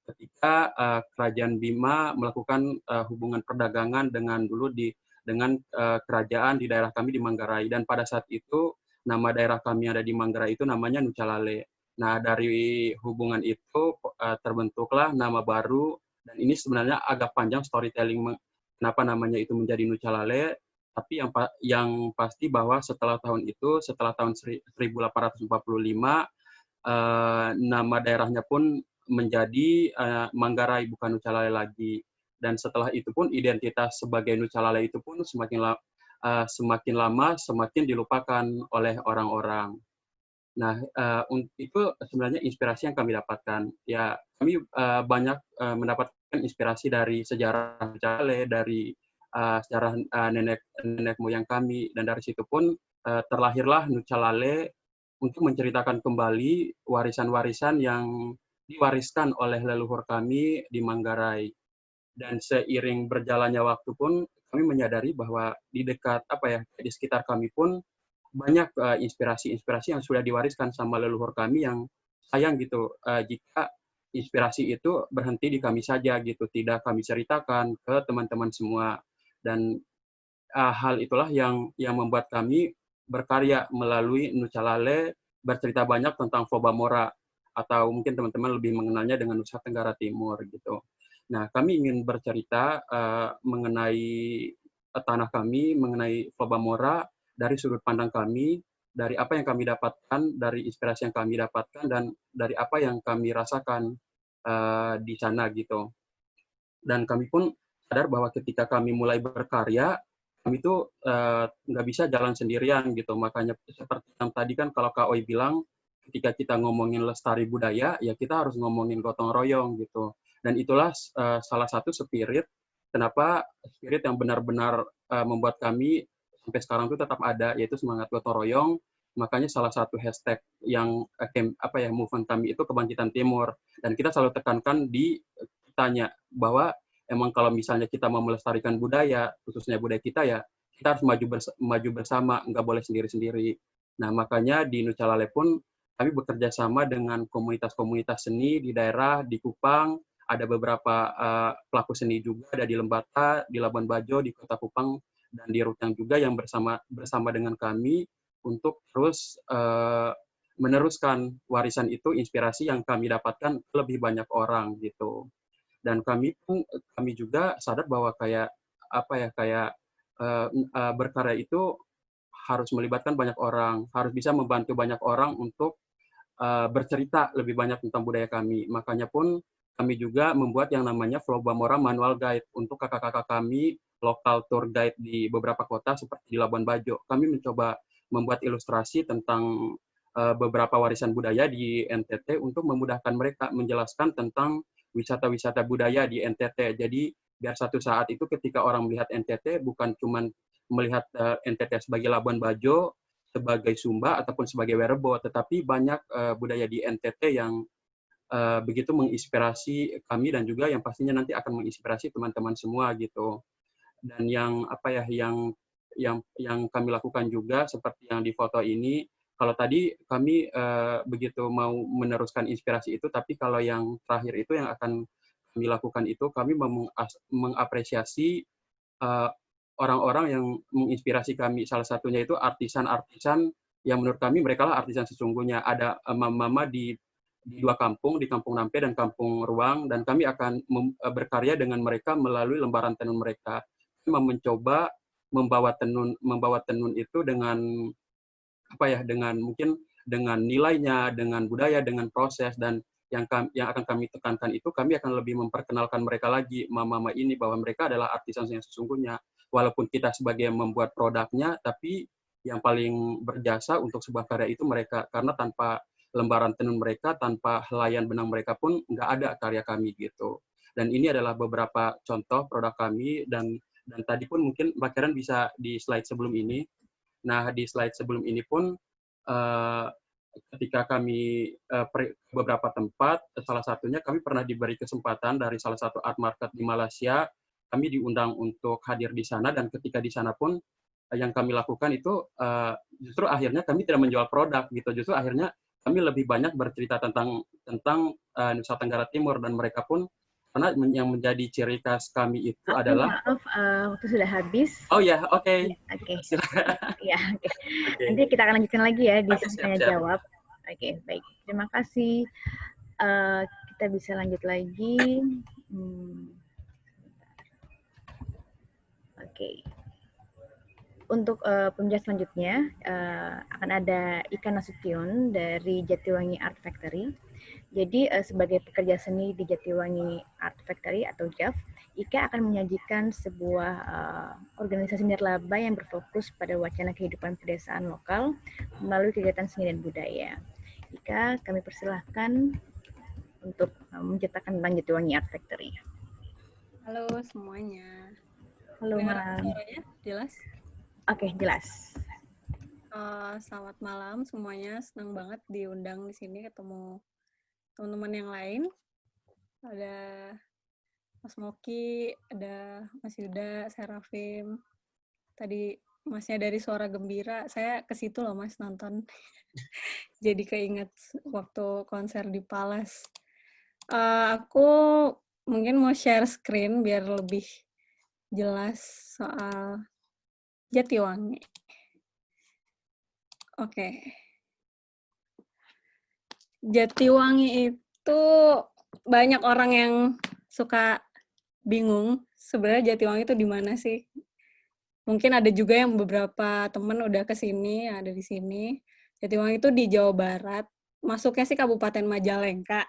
Ketika Kerajaan Bima melakukan hubungan perdagangan dengan kerajaan di daerah kami di Manggarai, dan pada saat itu nama daerah kami ada di Manggarai itu namanya Nucalale. Nah, dari hubungan itu terbentuklah nama baru, dan ini sebenarnya agak panjang storytelling kenapa namanya itu menjadi Nucalale, tapi yang pasti bahwa setelah tahun 1845 nama daerahnya pun menjadi Manggarai, bukan Nucalale lagi. Dan setelah itu pun identitas sebagai Nucalale itu pun semakin lama semakin dilupakan oleh orang-orang. Nah, itu sebenarnya inspirasi yang kami dapatkan. Ya, kami banyak mendapatkan inspirasi dari sejarah Nucalale, dari sejarah nenek moyang kami, dan dari situ pun terlahirlah Nucalale untuk menceritakan kembali warisan-warisan yang diwariskan oleh leluhur kami di Manggarai. Dan seiring berjalannya waktu pun kami menyadari bahwa di sekitar kami pun banyak inspirasi-inspirasi yang sudah diwariskan sama leluhur kami, yang sayang gitu jika inspirasi itu berhenti di kami saja gitu, tidak kami ceritakan ke teman-teman semua. Dan hal itulah yang membuat kami berkarya melalui Nucalale, bercerita banyak tentang Fobamora, atau mungkin teman-teman lebih mengenalnya dengan Nusa Tenggara Timur gitu. Nah, kami ingin bercerita mengenai tanah kami, mengenai Fobamora dari sudut pandang kami, dari apa yang kami dapatkan, dari inspirasi yang kami dapatkan, dan dari apa yang kami rasakan di sana gitu. Dan kami pun sadar bahwa ketika kami mulai berkarya, kami itu nggak bisa jalan sendirian gitu. Makanya seperti yang tadi kan kalau Kak Oi bilang, ketika kita ngomongin lestari budaya, ya kita harus ngomongin gotong royong gitu. Dan itulah salah satu spirit, kenapa spirit yang benar-benar membuat kami sampai sekarang itu tetap ada, yaitu semangat gotong royong. Makanya salah satu hashtag yang movement kami itu Kebangkitan Timur. Dan kita selalu tekankan di kitanya bahwa emang kalau misalnya kita mau melestarikan budaya, khususnya budaya kita, ya kita harus maju bersama, nggak boleh sendiri-sendiri. Nah, makanya di Nucalale pun kami bekerja sama dengan komunitas-komunitas seni di daerah, di Kupang, ada beberapa pelaku seni juga, ada di Lembata, di Labuan Bajo, di Kota Kupang, dan di Rutang juga yang bersama dengan kami untuk terus meneruskan warisan itu, inspirasi yang kami dapatkan lebih banyak orang gitu. Dan kami juga sadar bahwa berkarya itu harus melibatkan banyak orang, harus bisa membantu banyak orang untuk bercerita lebih banyak tentang budaya kami. Makanya pun kami juga membuat yang namanya Fobamora Manual Guide untuk kakak-kakak kami, lokal tour guide di beberapa kota seperti di Labuan Bajo. Kami mencoba membuat ilustrasi tentang beberapa warisan budaya di NTT untuk memudahkan mereka menjelaskan tentang wisata-wisata budaya di NTT. Jadi biar satu saat itu ketika orang melihat NTT bukan cuma melihat NTT sebagai Labuan Bajo, sebagai Sumba ataupun sebagai Werebo, tetapi banyak budaya di NTT yang begitu menginspirasi kami, dan juga yang pastinya nanti akan menginspirasi teman-teman semua gitu. Dan yang kami lakukan juga seperti yang di foto ini. Kalau tadi kami begitu mau meneruskan inspirasi itu, tapi kalau yang terakhir itu yang akan kami lakukan itu, kami mengapresiasi orang-orang yang menginspirasi kami. Salah satunya itu artisan-artisan yang menurut kami mereka lah artisan sesungguhnya. Ada mama-mama di dua kampung, di Kampung Nampe dan Kampung Ruang, dan kami akan berkarya dengan mereka melalui lembaran tenun mereka. mencoba membawa tenun itu dengan dengan mungkin dengan nilainya, dengan budaya, dengan proses, dan yang akan kami tekankan itu, kami akan lebih memperkenalkan mereka lagi, mama-mama ini, bahwa mereka adalah artisan yang sesungguhnya. Walaupun kita sebagai membuat produknya, tapi yang paling berjasa untuk sebuah karya itu mereka, karena tanpa lembaran tenun mereka, tanpa helaian benang mereka pun nggak ada karya kami gitu. Dan ini adalah beberapa contoh produk kami, dan tadi pun mungkin Mbak Karen bisa di slide sebelum ini. Nah, di slide sebelum ini pun ketika kami beberapa tempat, salah satunya kami pernah diberi kesempatan dari salah satu art market di Malaysia, kami diundang untuk hadir di sana, dan ketika di sana pun yang kami lakukan itu justru akhirnya kami tidak menjual produk gitu, justru akhirnya kami lebih banyak bercerita tentang Nusa Tenggara Timur, dan mereka pun, karena yang menjadi ciri khas kami itu adalah... Maaf, waktu sudah habis. Oh ya, oke. Oke. Silakan. Ya, oke. Nanti kita akan lanjutkan lagi ya di Oke, tanya jawab. Oke, baik. Terima kasih. Kita bisa lanjut lagi. Oke. Untuk penjelasan selanjutnya akan ada Ika Nasution dari Jatiwangi Art Factory. Jadi sebagai pekerja seni di Jatiwangi Art Factory atau JAF, Ika akan menyajikan sebuah organisasi nirlaba yang berfokus pada wacana kehidupan pedesaan lokal melalui kegiatan seni dan budaya. Ika, kami persilahkan untuk menceritakan tentang Jatiwangi Art Factory. Halo semuanya. Halo, Dengar suaranya jelas? Oke, jelas. Selamat malam semuanya. Senang banget diundang di sini ketemu teman-teman yang lain. Ada Mas Moki, ada Mas Yuda, Serafim. Tadi Masnya dari Suara Gembira, saya ke situ loh Mas nonton. Jadi keinget waktu konser di Palace. Aku mungkin mau share screen biar lebih jelas soal Jatiwangi. Oke. Jatiwangi itu banyak orang yang suka bingung sebenarnya Jatiwangi itu di mana sih? Mungkin ada juga yang beberapa teman udah ke sini, ada di sini. Jatiwangi itu di Jawa Barat, masuknya sih Kabupaten Majalengka.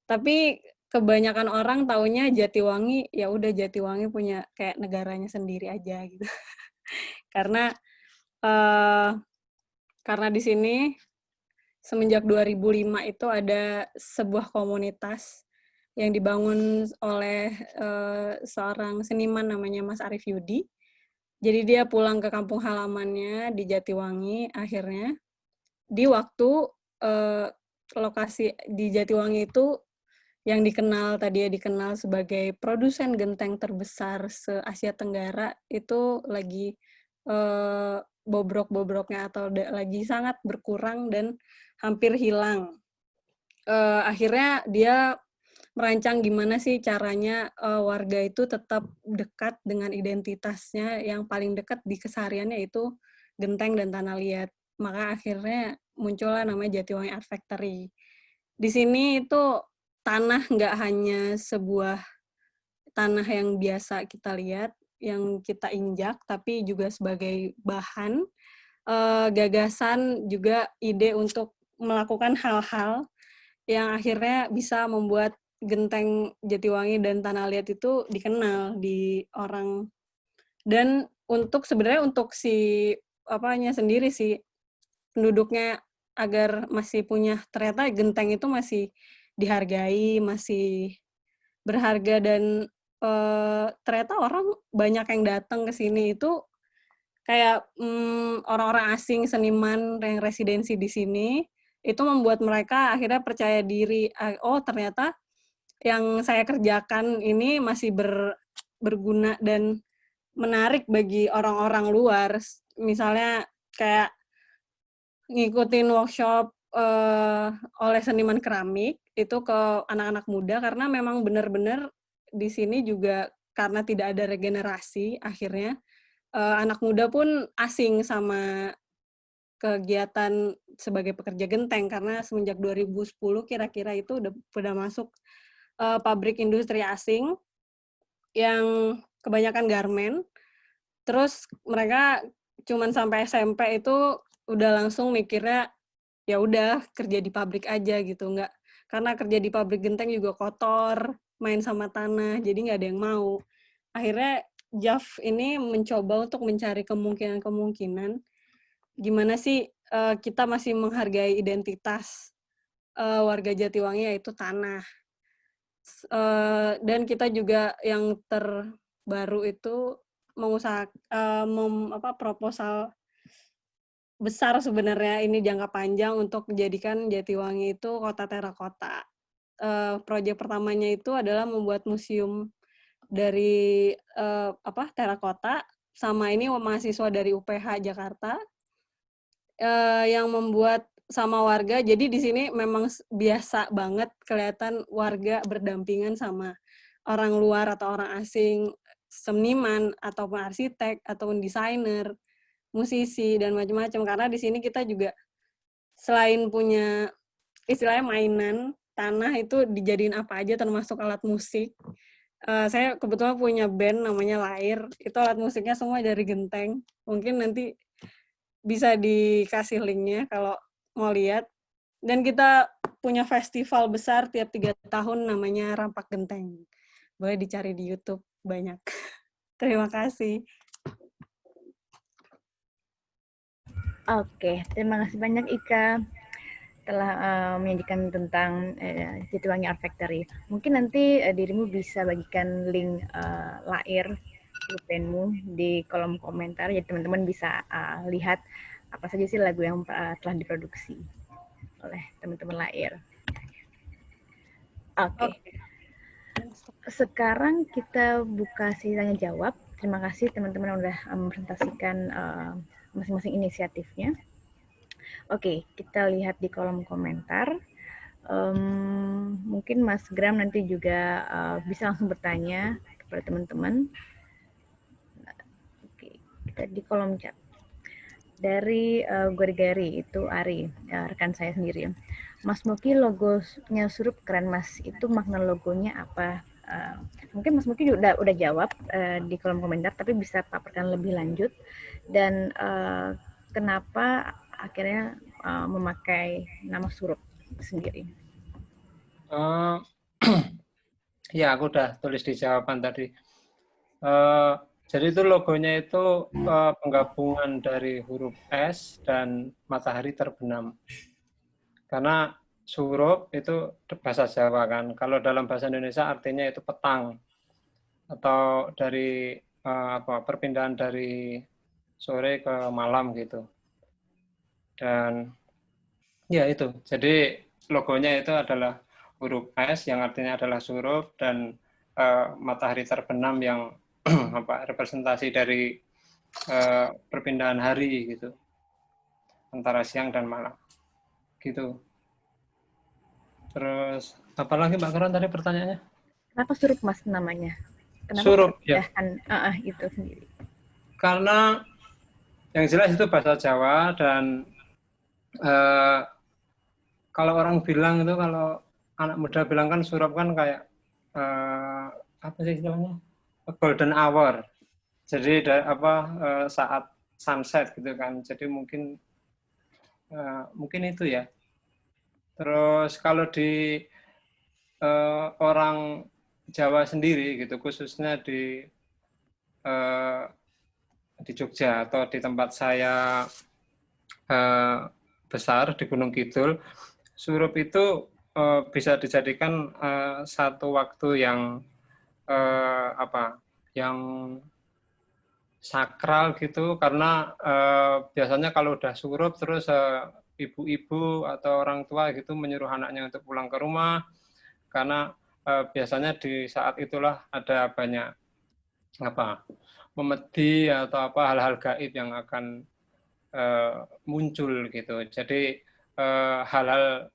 Tapi kebanyakan orang taunya Jatiwangi, ya udah Jatiwangi punya kayak negaranya sendiri aja gitu. Karena di sini semenjak 2005 itu ada sebuah komunitas yang dibangun oleh seorang seniman namanya Mas Arif Yudi. Jadi dia pulang ke kampung halamannya di Jatiwangi akhirnya. Di waktu lokasi di Jatiwangi itu yang dikenal sebagai produsen genteng terbesar se-Asia Tenggara itu lagi bobrok-bobroknya atau lagi sangat berkurang dan hampir hilang. Akhirnya dia merancang gimana sih caranya warga itu tetap dekat dengan identitasnya, yang paling dekat di kesehariannya itu genteng dan tanah liat. Maka akhirnya muncullah namanya Jatiwangi Art Factory. Di sini itu tanah nggak hanya sebuah tanah yang biasa kita lihat, yang kita injak, tapi juga sebagai bahan, gagasan, juga ide untuk melakukan hal-hal yang akhirnya bisa membuat genteng Jatiwangi dan tanah liat itu dikenal di orang. Dan sebenarnya untuk si apanya sendiri sih, penduduknya agar masih punya, ternyata genteng itu masih dihargai, masih berharga, dan ternyata orang banyak yang datang ke sini itu kayak orang-orang asing, seniman yang residensi di sini, itu membuat mereka akhirnya percaya diri, oh ternyata yang saya kerjakan ini masih berguna dan menarik bagi orang-orang luar. Misalnya kayak ngikutin workshop oleh seniman keramik itu ke anak-anak muda, karena memang benar-benar di sini juga karena tidak ada regenerasi, akhirnya anak muda pun asing sama kegiatan sebagai pekerja genteng, karena semenjak 2010 kira-kira itu udah masuk pabrik industri asing yang kebanyakan garmen. Terus mereka cuman sampai SMP itu udah langsung mikirnya ya udah kerja di pabrik aja gitu, nggak, karena kerja di pabrik genteng juga kotor, main sama tanah, jadi nggak ada yang mau. Akhirnya JAF ini mencoba untuk mencari kemungkinan-kemungkinan gimana sih kita masih menghargai identitas warga Jatiwangi, yaitu tanah. Dan kita juga yang terbaru itu proposal besar sebenarnya, ini jangka panjang, untuk menjadikan Jatiwangi itu kota terakota. Proyek pertamanya itu adalah membuat museum dari terakota, sama ini mahasiswa dari UPH Jakarta yang membuat sama warga. Jadi di sini memang biasa banget kelihatan warga berdampingan sama orang luar atau orang asing, seniman ataupun arsitek ataupun desainer, musisi dan macam-macam. Karena di sini kita juga selain punya istilahnya mainan, tanah itu dijadiin apa aja termasuk alat musik. Saya kebetulan punya band namanya Lair, itu alat musiknya semua dari genteng. Mungkin nanti bisa dikasih linknya kalau mau lihat. Dan kita punya festival besar tiap 3 tahun namanya Rampak Genteng. Boleh dicari di YouTube, banyak. Terima kasih. Oke, terima kasih banyak Ika telah menyajikan tentang Jatiwangi Art Factory. Mungkin nanti dirimu bisa bagikan link Lair pulpenmu di kolom komentar, jadi teman-teman bisa lihat apa saja sih lagu yang telah diproduksi oleh teman-teman Lair. Oke. Sekarang kita buka sesi tanya jawab. Terima kasih teman-teman yang sudah mempresentasikan masing-masing inisiatifnya. Oke, kita lihat di kolom komentar. Mungkin Mas Gram nanti juga bisa langsung bertanya kepada teman-teman. Oke, kita di kolom chat. Dari Gori-Gari, itu Ari, rekan saya sendiri. Mas Muki, logonya Surup keren Mas. Itu makna logonya apa? Mungkin Mas Muki udah jawab di kolom komentar, tapi bisa paparkan lebih lanjut. Dan kenapa akhirnya memakai nama Surup sendiri? Ya, aku udah tulis di jawaban tadi. Jadi itu logonya itu penggabungan dari huruf S dan matahari terbenam. Karena Surup itu bahasa Jawa kan. Kalau dalam bahasa Indonesia artinya itu petang. Atau dari perpindahan dari sore ke malam gitu. Dan ya itu, jadi logonya itu adalah huruf S yang artinya adalah Surup, dan matahari terbenam yang representasi dari perpindahan hari gitu, antara siang dan malam gitu. Terus apa lagi Mbak Karan tadi pertanyaannya? Kenapa Surup Mas namanya? Kenapa Surup ya? Itu sendiri. Karena yang jelas itu bahasa Jawa, dan kalau orang bilang itu, kalau anak muda bilang kan Surup kan kayak apa sih istilahnya, golden hour, jadi saat sunset gitu kan, jadi mungkin itu ya. Terus kalau di orang Jawa sendiri gitu, khususnya di Jogja atau di tempat saya besar di Gunung Kidul, Surup itu bisa dijadikan satu waktu yang yang sakral gitu, karena biasanya kalau udah Surup terus ibu-ibu atau orang tua gitu menyuruh anaknya untuk pulang ke rumah, karena biasanya di saat itulah ada banyak memedi atau hal-hal gaib yang akan muncul gitu. Jadi hal-hal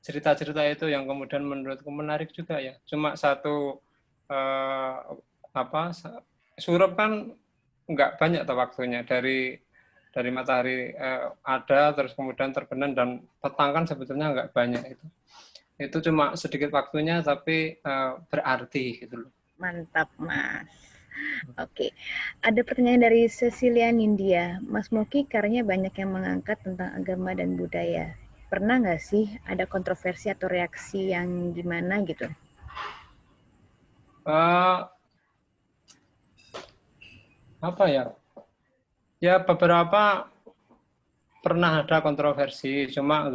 cerita-cerita itu yang kemudian menurutku menarik juga ya. Cuma satu Surup kan nggak banyak tuh waktunya, dari matahari ada terus kemudian terbenam, dan petang kan sebetulnya nggak banyak itu cuma sedikit waktunya tapi berarti gitu loh. Mantap Mas. Oke, ada pertanyaan dari Cecilia Nindya. Mas Muki karyanya banyak yang mengangkat tentang agama dan budaya. Pernah nggak sih ada kontroversi atau reaksi yang gimana gitu? Apa ya? Ya beberapa pernah ada kontroversi, cuma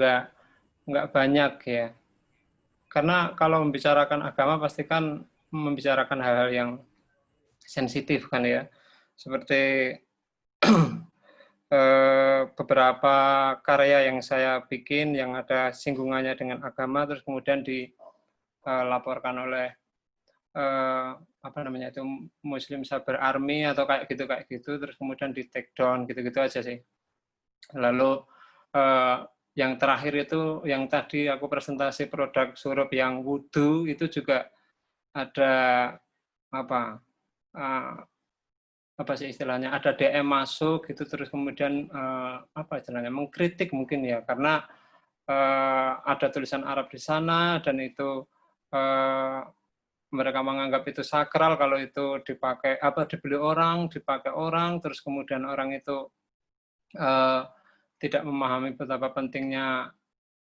nggak banyak ya. Karena kalau membicarakan agama pasti kan membicarakan hal-hal yang sensitif kan ya. Seperti beberapa karya yang saya bikin yang ada singgungannya dengan agama, terus kemudian dilaporkan oleh apa namanya itu Muslim Cyber Army atau kayak gitu, terus kemudian di take down gitu-gitu aja sih. Lalu yang terakhir itu yang tadi aku presentasi produk surup yang wudhu itu juga ada apa sih istilahnya, ada DM masuk gitu, terus kemudian apa istilahnya mengkritik mungkin ya, karena ada tulisan Arab di sana dan itu mereka menganggap itu sakral kalau itu dipakai dibeli orang, dipakai orang, terus kemudian orang itu tidak memahami betapa pentingnya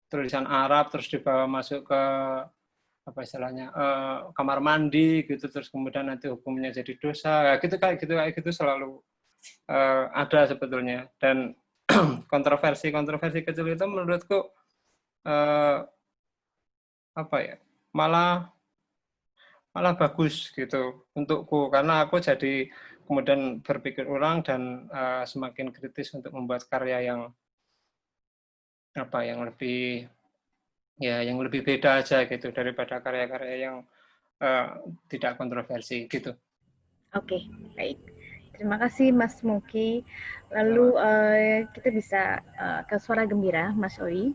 tulisan Arab, terus dibawa masuk ke apa istilahnya kamar mandi gitu, terus kemudian nanti hukumnya jadi dosa, ya gitu kayak gitu selalu ada sebetulnya. Dan kontroversi kecil itu menurutku apa ya, malah bagus gitu untukku, karena aku jadi kemudian berpikir ulang dan semakin kritis untuk membuat karya yang yang lebih beda aja gitu daripada karya-karya yang tidak kontroversi gitu. Oke, baik. Terima kasih Mas Muki. Lalu kita bisa ke Suara Gembira, Mas Oi.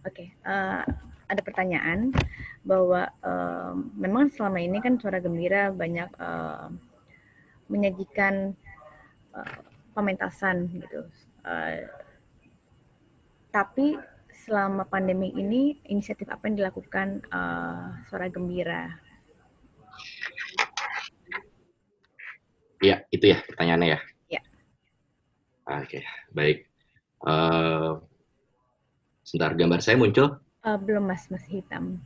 Oke, ada pertanyaan bahwa memang selama ini kan Suara Gembira banyak menyajikan pementasan gitu. Tapi selama pandemi ini inisiatif apa yang dilakukan Suara Gembira? Iya, itu ya pertanyaannya ya. Ya. Oke, baik. Sebentar, gambar saya muncul? Belum Mas, masih hitam.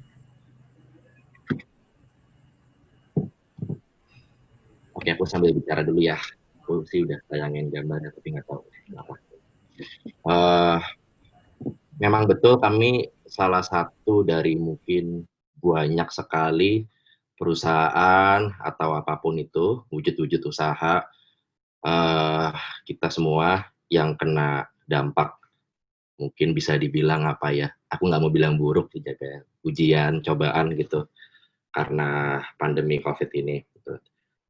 Oke, aku sambil bicara dulu ya. Aku sih udah tayangin gambarnya, tapi nggak tahu kenapa. Memang betul kami salah satu dari mungkin banyak sekali perusahaan atau apapun itu, wujud-wujud usaha kita semua yang kena dampak, mungkin bisa dibilang apa ya, aku nggak mau bilang buruk, dijaga ujian, cobaan gitu, karena pandemi COVID ini. Gitu.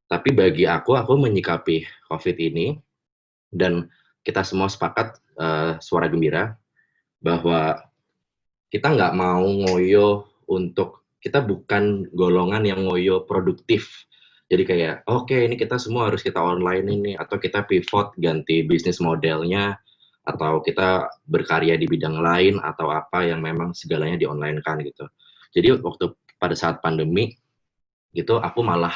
Tapi bagi aku menyikapi COVID ini, dan kita semua sepakat Suara Gembira, bahwa kita nggak mau ngoyo untuk, kita bukan golongan yang ngoyo produktif. Jadi kayak, oke, ini kita semua harus kita online ini, atau kita pivot ganti bisnis modelnya, atau kita berkarya di bidang lain, atau apa yang memang segalanya di-online-kan gitu. Jadi waktu pada saat pandemi, gitu, aku malah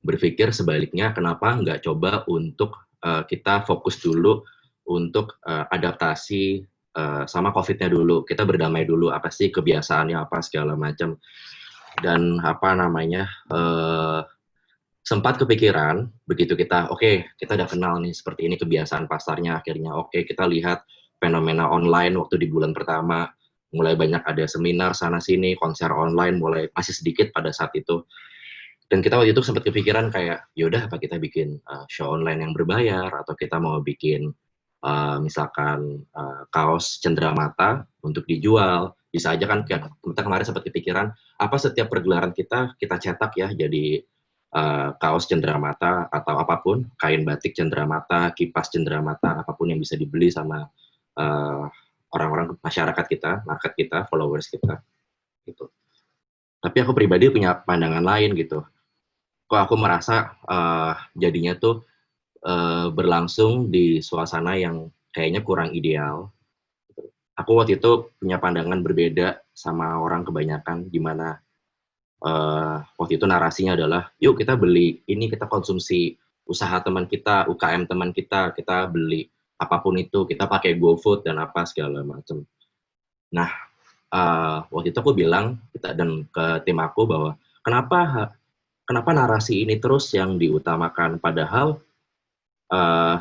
berpikir sebaliknya, kenapa nggak coba untuk kita fokus dulu untuk adaptasi sama COVID-nya dulu. Kita berdamai dulu, apa sih kebiasaannya, apa segala macam. Dan apa namanya, sempat kepikiran begitu kita kita udah kenal nih seperti ini kebiasaan pasarnya, akhirnya kita lihat fenomena online waktu di bulan pertama, mulai banyak ada seminar sana sini, konser online mulai masih sedikit pada saat itu. Dan kita waktu itu sempat kepikiran kayak, yaudah apa kita bikin show online yang berbayar, atau kita mau bikin misalkan kaos cenderamata untuk dijual, bisa aja kan. Kita kemarin sempat kepikiran, apa setiap pergelaran kita cetak ya jadi kaos cenderamata atau apapun, kain batik cenderamata, kipas cenderamata, apapun yang bisa dibeli sama orang-orang masyarakat kita, market kita, followers kita, gitu. Tapi aku pribadi punya pandangan lain gitu. Kok aku merasa jadinya tuh berlangsung di suasana yang kayaknya kurang ideal. Aku waktu itu punya pandangan berbeda sama orang kebanyakan, gimana waktu itu narasinya adalah, yuk kita beli ini, kita konsumsi usaha teman kita, UKM teman kita beli apapun itu, kita pakai GoFood dan apa segala macam. Nah, waktu itu aku bilang dan ke tim aku bahwa kenapa narasi ini terus yang diutamakan, padahal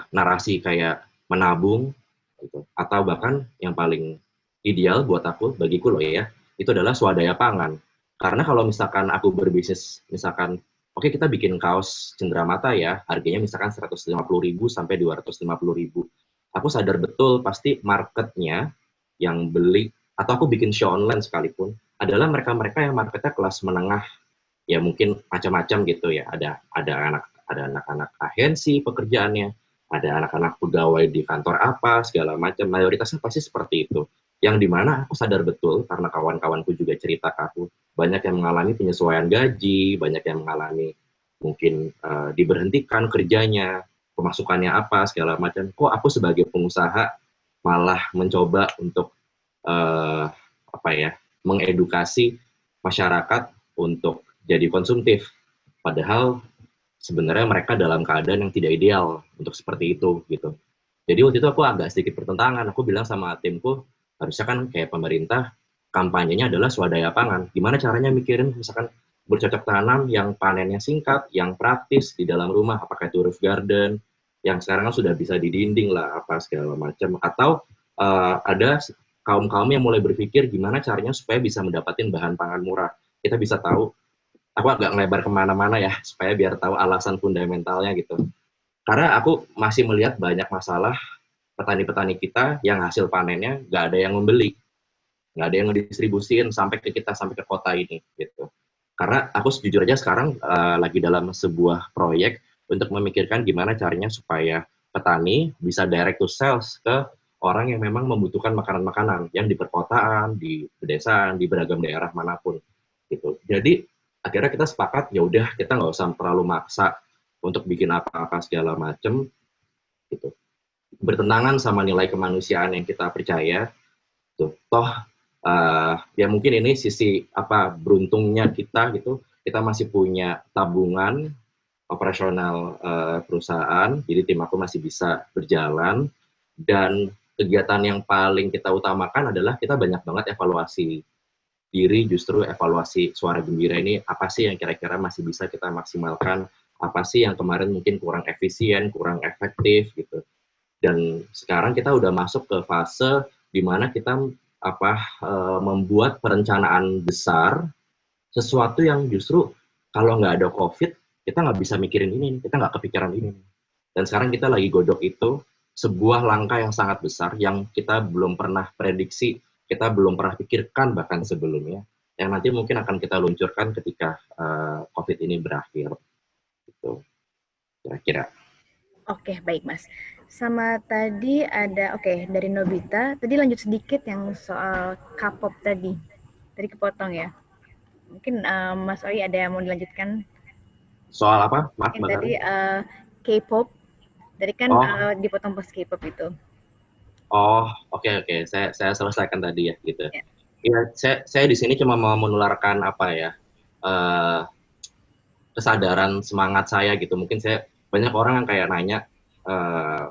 narasi kayak menabung gitu, atau bahkan yang paling ideal buat aku, bagiku loh ya, itu adalah swadaya pangan. Karena kalau misalkan aku berbisnis, misalkan oke, kita bikin kaos cenderamata ya, harganya misalkan 150.000 sampai 250.000. Aku sadar betul pasti marketnya yang beli, atau aku bikin show online sekalipun, adalah mereka-mereka yang marketnya kelas menengah, ya mungkin macam-macam gitu ya. Ada anak-anak agensi pekerjaannya, ada anak-anak pegawai di kantor apa, segala macam. Mayoritasnya pasti seperti itu. Yang dimana aku sadar betul, karena kawan-kawanku juga cerita ke aku, banyak yang mengalami penyesuaian gaji, banyak yang mengalami mungkin diberhentikan kerjanya, pemasukannya apa, segala macam. Kok aku sebagai pengusaha malah mencoba untuk mengedukasi masyarakat untuk jadi konsumtif, padahal sebenarnya mereka dalam keadaan yang tidak ideal untuk seperti itu gitu. Jadi waktu itu aku agak sedikit pertentangan. Aku bilang sama timku, harusnya kan kayak pemerintah kampanyenya adalah swadaya pangan. Gimana caranya mikirin misalkan bercocok tanam yang panennya singkat, yang praktis di dalam rumah, apakah itu roof garden, yang sekarang kan sudah bisa di dinding lah, apa segala macam. Atau ada kaum-kaum yang mulai berpikir gimana caranya supaya bisa mendapatkan bahan pangan murah. Kita bisa tahu, aku agak ngelebar kemana-mana ya, supaya biar tahu alasan fundamentalnya gitu. Karena aku masih melihat banyak masalah petani-petani kita yang hasil panennya nggak ada yang membeli, nggak ada yang ngedistribusiin sampai ke kita, sampai ke kota ini gitu. Karena aku jujur aja sekarang lagi dalam sebuah proyek untuk memikirkan gimana caranya supaya petani bisa direct to sales ke orang yang memang membutuhkan makanan-makanan yang di perkotaan, di pedesaan, di beragam daerah manapun gitu. Jadi akhirnya kita sepakat, ya udah kita nggak usah terlalu maksa untuk bikin apa-apa segala macem gitu, bertentangan sama nilai kemanusiaan yang kita percaya tuh. Toh ya mungkin ini sisi beruntungnya kita gitu, kita masih punya tabungan operasional perusahaan, jadi tim aku masih bisa berjalan. Dan kegiatan yang paling kita utamakan adalah kita banyak banget evaluasi diri, justru evaluasi Suara Gembira ini, apa sih yang kira-kira masih bisa kita maksimalkan, apa sih yang kemarin mungkin kurang efisien, kurang efektif gitu. Dan sekarang kita udah masuk ke fase di mana kita membuat perencanaan besar, sesuatu yang justru kalau nggak ada COVID, kita nggak bisa mikirin ini, kita nggak kepikiran ini. Dan sekarang kita lagi godok itu, sebuah langkah yang sangat besar yang kita belum pernah prediksi, kita belum pernah pikirkan bahkan sebelumnya, yang nanti mungkin akan kita luncurkan ketika COVID ini berakhir. Gitu, kira-kira. Oke, baik Mas. Sama tadi ada, dari Nobita, tadi lanjut sedikit yang soal K-pop tadi. Tadi kepotong ya. Mungkin Mas Oi ada yang mau dilanjutkan? Soal apa? Maaf, Mbak tadi K-pop. Tadi kan dipotong pas K-pop itu. Oh, oke. Saya selesaikan tadi ya, gitu. Ya, saya di sini cuma mau menularkan kesadaran semangat saya gitu. Mungkin banyak orang yang kayak nanya,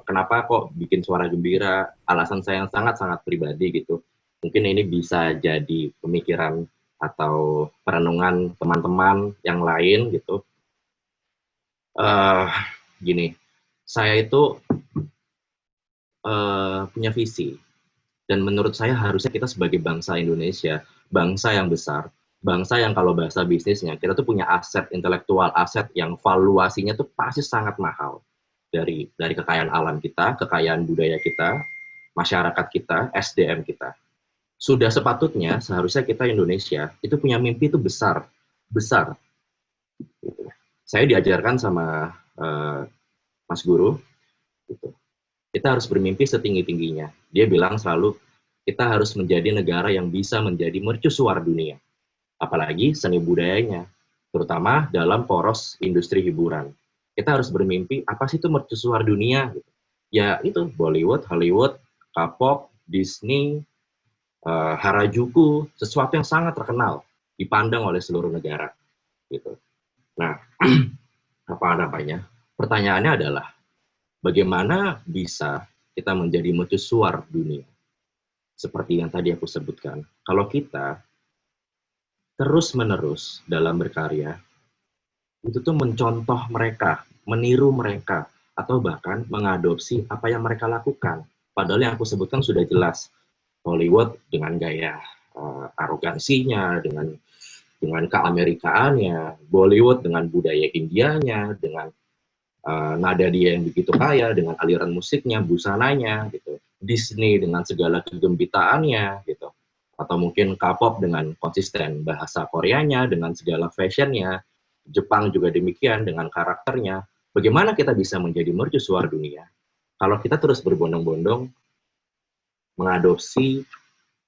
kenapa kok bikin Suara Gembira, alasan saya yang sangat-sangat pribadi gitu. Mungkin ini bisa jadi pemikiran atau perenungan teman-teman yang lain gitu. Gini, saya itu punya visi, dan menurut saya harusnya kita sebagai bangsa Indonesia, bangsa yang besar, bangsa yang kalau bahasa bisnisnya, kita tuh punya aset intelektual, aset yang valuasinya tuh pasti sangat mahal. Dari kekayaan alam kita, kekayaan budaya kita, masyarakat kita, SDM kita. Sudah sepatutnya seharusnya kita Indonesia itu punya mimpi itu besar. Saya diajarkan sama Mas Guru, gitu. Kita harus bermimpi setinggi-tingginya. Dia bilang selalu, kita harus menjadi negara yang bisa menjadi mercusuar dunia. Apalagi seni budayanya, terutama dalam poros industri hiburan. Kita harus bermimpi, apa sih itu mercusuar dunia? Ya itu, Bollywood, Hollywood, K-pop, Disney, Harajuku, sesuatu yang sangat terkenal. dipandang oleh seluruh negara gitu. Nah, apa namanya? Pertanyaannya adalah bagaimana bisa kita menjadi mercusuar dunia? Seperti yang tadi aku sebutkan. Kalau kita terus-menerus dalam berkarya, itu tuh mencontoh mereka, meniru mereka, atau bahkan mengadopsi apa yang mereka lakukan. Padahal yang aku sebutkan sudah jelas. Hollywood dengan gaya arogansinya, dengan keamerikaannya, Bollywood dengan budaya Indianya, dengan nada dia yang begitu kaya, dengan aliran musiknya, busananya, gitu. Disney dengan segala kegembitaannya, gitu. Atau mungkin K-pop dengan konsisten bahasa Koreanya, dengan segala fashionnya. Jepang juga demikian dengan karakternya. Bagaimana kita bisa menjadi mercusuar dunia kalau kita terus berbondong-bondong mengadopsi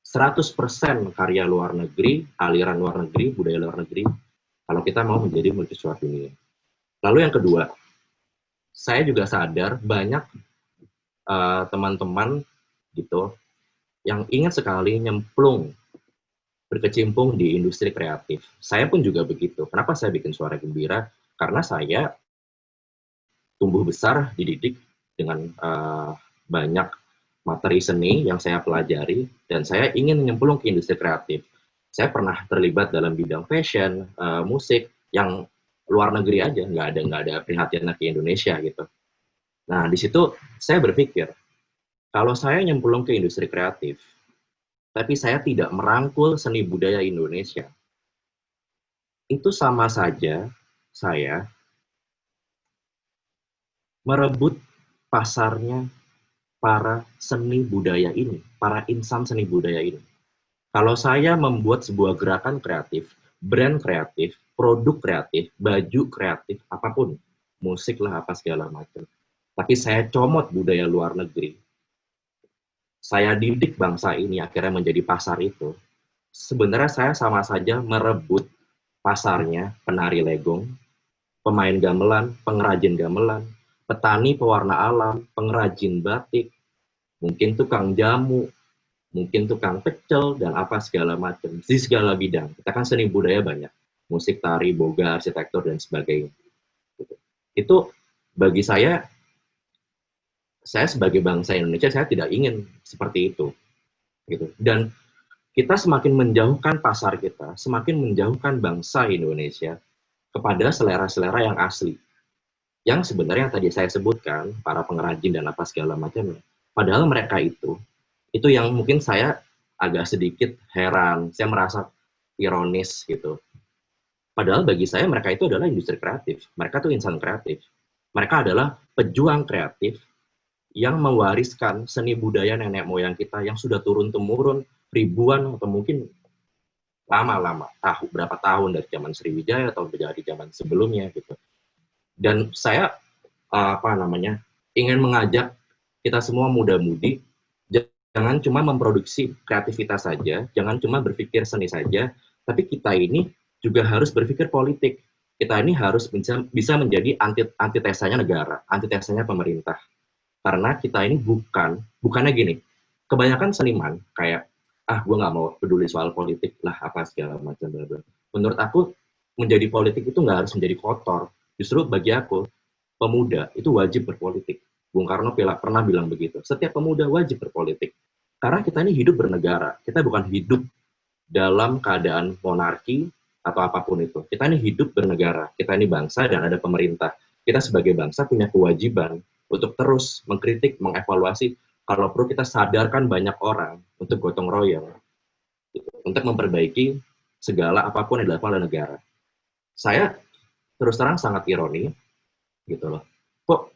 100% karya luar negeri, aliran luar negeri, budaya luar negeri, kalau kita mau menjadi mercusuar dunia. Lalu yang kedua, saya juga sadar banyak teman-teman gitu yang ingin sekali nyemplung, berkecimpung di industri kreatif. Saya pun juga begitu. Kenapa saya bikin Suara Gembira? Karena saya tumbuh besar, dididik dengan banyak materi seni yang saya pelajari, dan saya ingin nyemplung ke industri kreatif. Saya pernah terlibat dalam bidang fashion, musik, yang luar negeri aja, nggak ada prihatinnya ke Indonesia gitu. Nah, di situ saya berpikir, kalau saya nyemplung ke industri kreatif, tapi saya tidak merangkul seni budaya Indonesia, itu sama saja saya merebut pasarnya para seni budaya ini, para insan seni budaya ini. Kalau saya membuat sebuah gerakan kreatif, brand kreatif, produk kreatif, baju kreatif, apapun, musik lah, apa segala macam, tapi saya comot budaya luar negeri, saya didik bangsa ini akhirnya menjadi pasar itu, sebenarnya saya sama saja merebut pasarnya penari legong, pemain gamelan, pengrajin gamelan, petani pewarna alam, pengrajin batik, mungkin tukang jamu, mungkin tukang pecel, dan apa segala macam. Di segala bidang. Kita kan seni budaya banyak. Musik, tari, boga, arsitektur, dan sebagainya. Itu bagi saya sebagai bangsa Indonesia, saya tidak ingin seperti itu. Gitu. Dan kita semakin menjauhkan pasar kita, semakin menjauhkan bangsa Indonesia kepada selera-selera yang asli. Yang sebenarnya yang tadi saya sebutkan, para pengrajin dan apa segala macamnya. Padahal mereka itu yang mungkin saya agak sedikit heran, saya merasa ironis gitu. Padahal bagi saya mereka itu adalah industri kreatif, mereka tuh insan kreatif. Mereka adalah pejuang kreatif yang mewariskan seni budaya nenek moyang kita yang sudah turun-temurun ribuan atau mungkin lama-lama, berapa tahun dari zaman Sriwijaya atau dari zaman sebelumnya gitu. Dan saya ingin mengajak kita semua muda-mudi, jangan cuma memproduksi kreativitas saja, jangan cuma berpikir seni saja, tapi kita ini juga harus berpikir politik. Kita ini harus bisa menjadi antitesanya negara, antitesanya pemerintah. Karena kita ini bukannya gini, kebanyakan seniman kayak, gue nggak mau peduli soal politik lah, apa segala macam. Menurut aku, menjadi politik itu nggak harus menjadi kotor. Justru bagi aku, pemuda itu wajib berpolitik. Bung Karno pernah bilang begitu. Setiap pemuda wajib berpolitik. Karena kita ini hidup bernegara. Kita bukan hidup dalam keadaan monarki atau apapun itu. Kita ini hidup bernegara. Kita ini bangsa dan ada pemerintah. Kita sebagai bangsa punya kewajiban untuk terus mengkritik, mengevaluasi. Kalau perlu kita sadarkan banyak orang untuk gotong royong. Untuk memperbaiki segala apapun yang dilakukan oleh negara. Saya terus terang sangat ironi, gitu loh. Kok,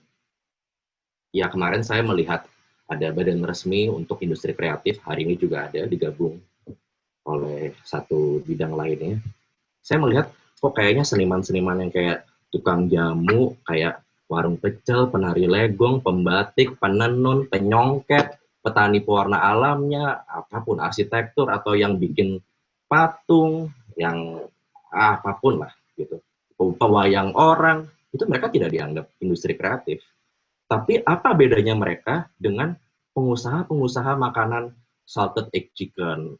ya kemarin saya melihat ada badan resmi untuk industri kreatif, hari ini juga ada digabung oleh satu bidang lainnya. Saya melihat kok kayaknya seniman-seniman yang kayak tukang jamu, kayak warung pecel, penari legong, pembatik, penenun, penyongket, petani pewarna alamnya, apapun, arsitektur, atau yang bikin patung, yang apapun lah, gitu. Pewayang orang, itu mereka tidak dianggap industri kreatif. Tapi apa bedanya mereka dengan pengusaha-pengusaha makanan salted egg chicken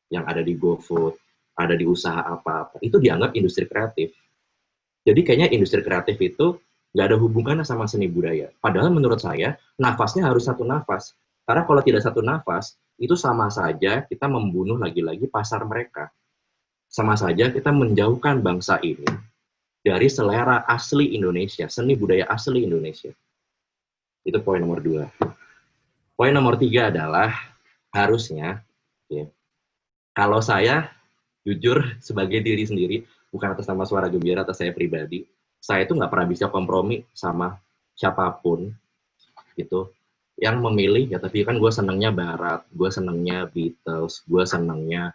yang ada di GoFood, ada di usaha apa-apa, itu dianggap industri kreatif. Jadi kayaknya industri kreatif itu nggak ada hubungannya sama seni budaya. Padahal menurut saya, nafasnya harus satu nafas. Karena kalau tidak satu nafas, itu sama saja kita membunuh lagi-lagi pasar mereka. Sama saja kita menjauhkan bangsa ini dari selera asli Indonesia, seni budaya asli Indonesia. Itu poin nomor 2. Poin nomor 3 adalah harusnya, ya, kalau saya jujur sebagai diri sendiri, bukan atas nama Suara Gembira atau saya pribadi, saya itu nggak pernah bisa kompromi sama siapapun gitu yang memilih, ya tapi kan gue senengnya Barat, gue senengnya Beatles, gue senengnya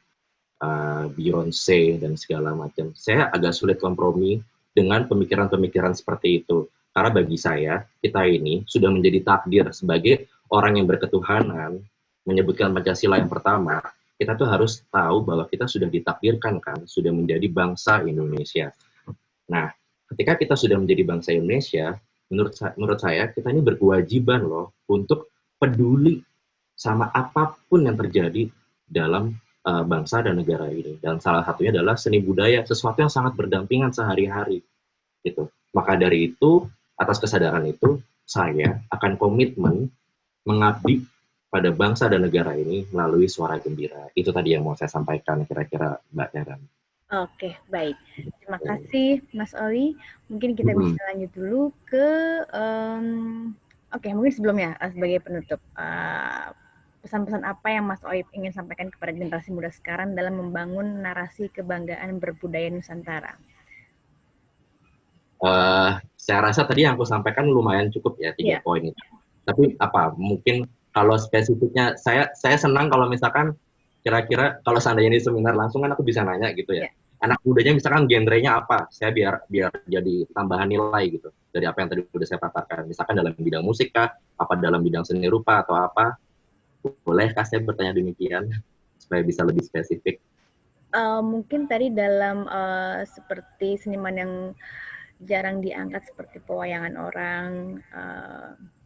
Beyonce dan segala macam. Saya agak sulit kompromi dengan pemikiran-pemikiran seperti itu. Karena bagi saya, kita ini sudah menjadi takdir sebagai orang yang berketuhanan, menyebutkan Pancasila yang pertama, kita tuh harus tahu bahwa kita sudah ditakdirkan kan, sudah menjadi bangsa Indonesia. Nah, ketika kita sudah menjadi bangsa Indonesia, menurut saya kita ini berkewajiban loh untuk peduli sama apapun yang terjadi dalam bangsa dan negara ini. Dan salah satunya adalah seni budaya, sesuatu yang sangat berdampingan sehari-hari. Gitu. Maka dari itu, atas kesadaran itu, saya akan komitmen mengabdi pada bangsa dan negara ini melalui Suara Gembira. Itu tadi yang mau saya sampaikan kira-kira Mbak Heran. Oke, baik. Terima kasih Mas Oli. Mungkin kita bisa lanjut dulu ke, mungkin sebelumnya sebagai penutup, pesan-pesan apa yang Mas Oli ingin sampaikan kepada generasi muda sekarang dalam membangun narasi kebanggaan berbudaya Nusantara? Saya rasa tadi yang aku sampaikan lumayan cukup ya, 3 poin itu. Tapi mungkin kalau spesifiknya, saya senang kalau misalkan kira-kira kalau seandainya di seminar langsung kan aku bisa nanya gitu ya. Anak mudanya misalkan genrenya apa, saya biar jadi tambahan nilai gitu dari apa yang tadi udah saya paparkan. Misalkan dalam bidang musik kah, apa dalam bidang seni rupa atau apa, bolehkah saya bertanya demikian supaya bisa lebih spesifik? Mungkin tadi dalam seperti seniman yang jarang diangkat seperti pewayangan orang,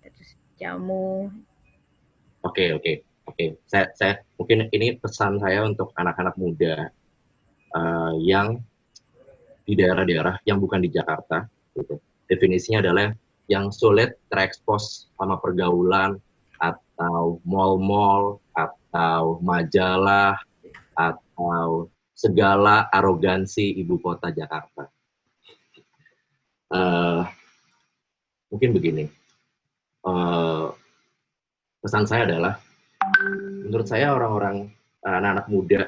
terus jamu. Oke. Saya mungkin ini pesan saya untuk anak-anak muda yang di daerah-daerah yang bukan di Jakarta. Gitu. Definisinya adalah yang sulit terekspos sama pergaulan atau mall-mall atau majalah atau segala arogansi ibu kota Jakarta. Mungkin begini, pesan saya adalah, menurut saya orang-orang anak-anak muda,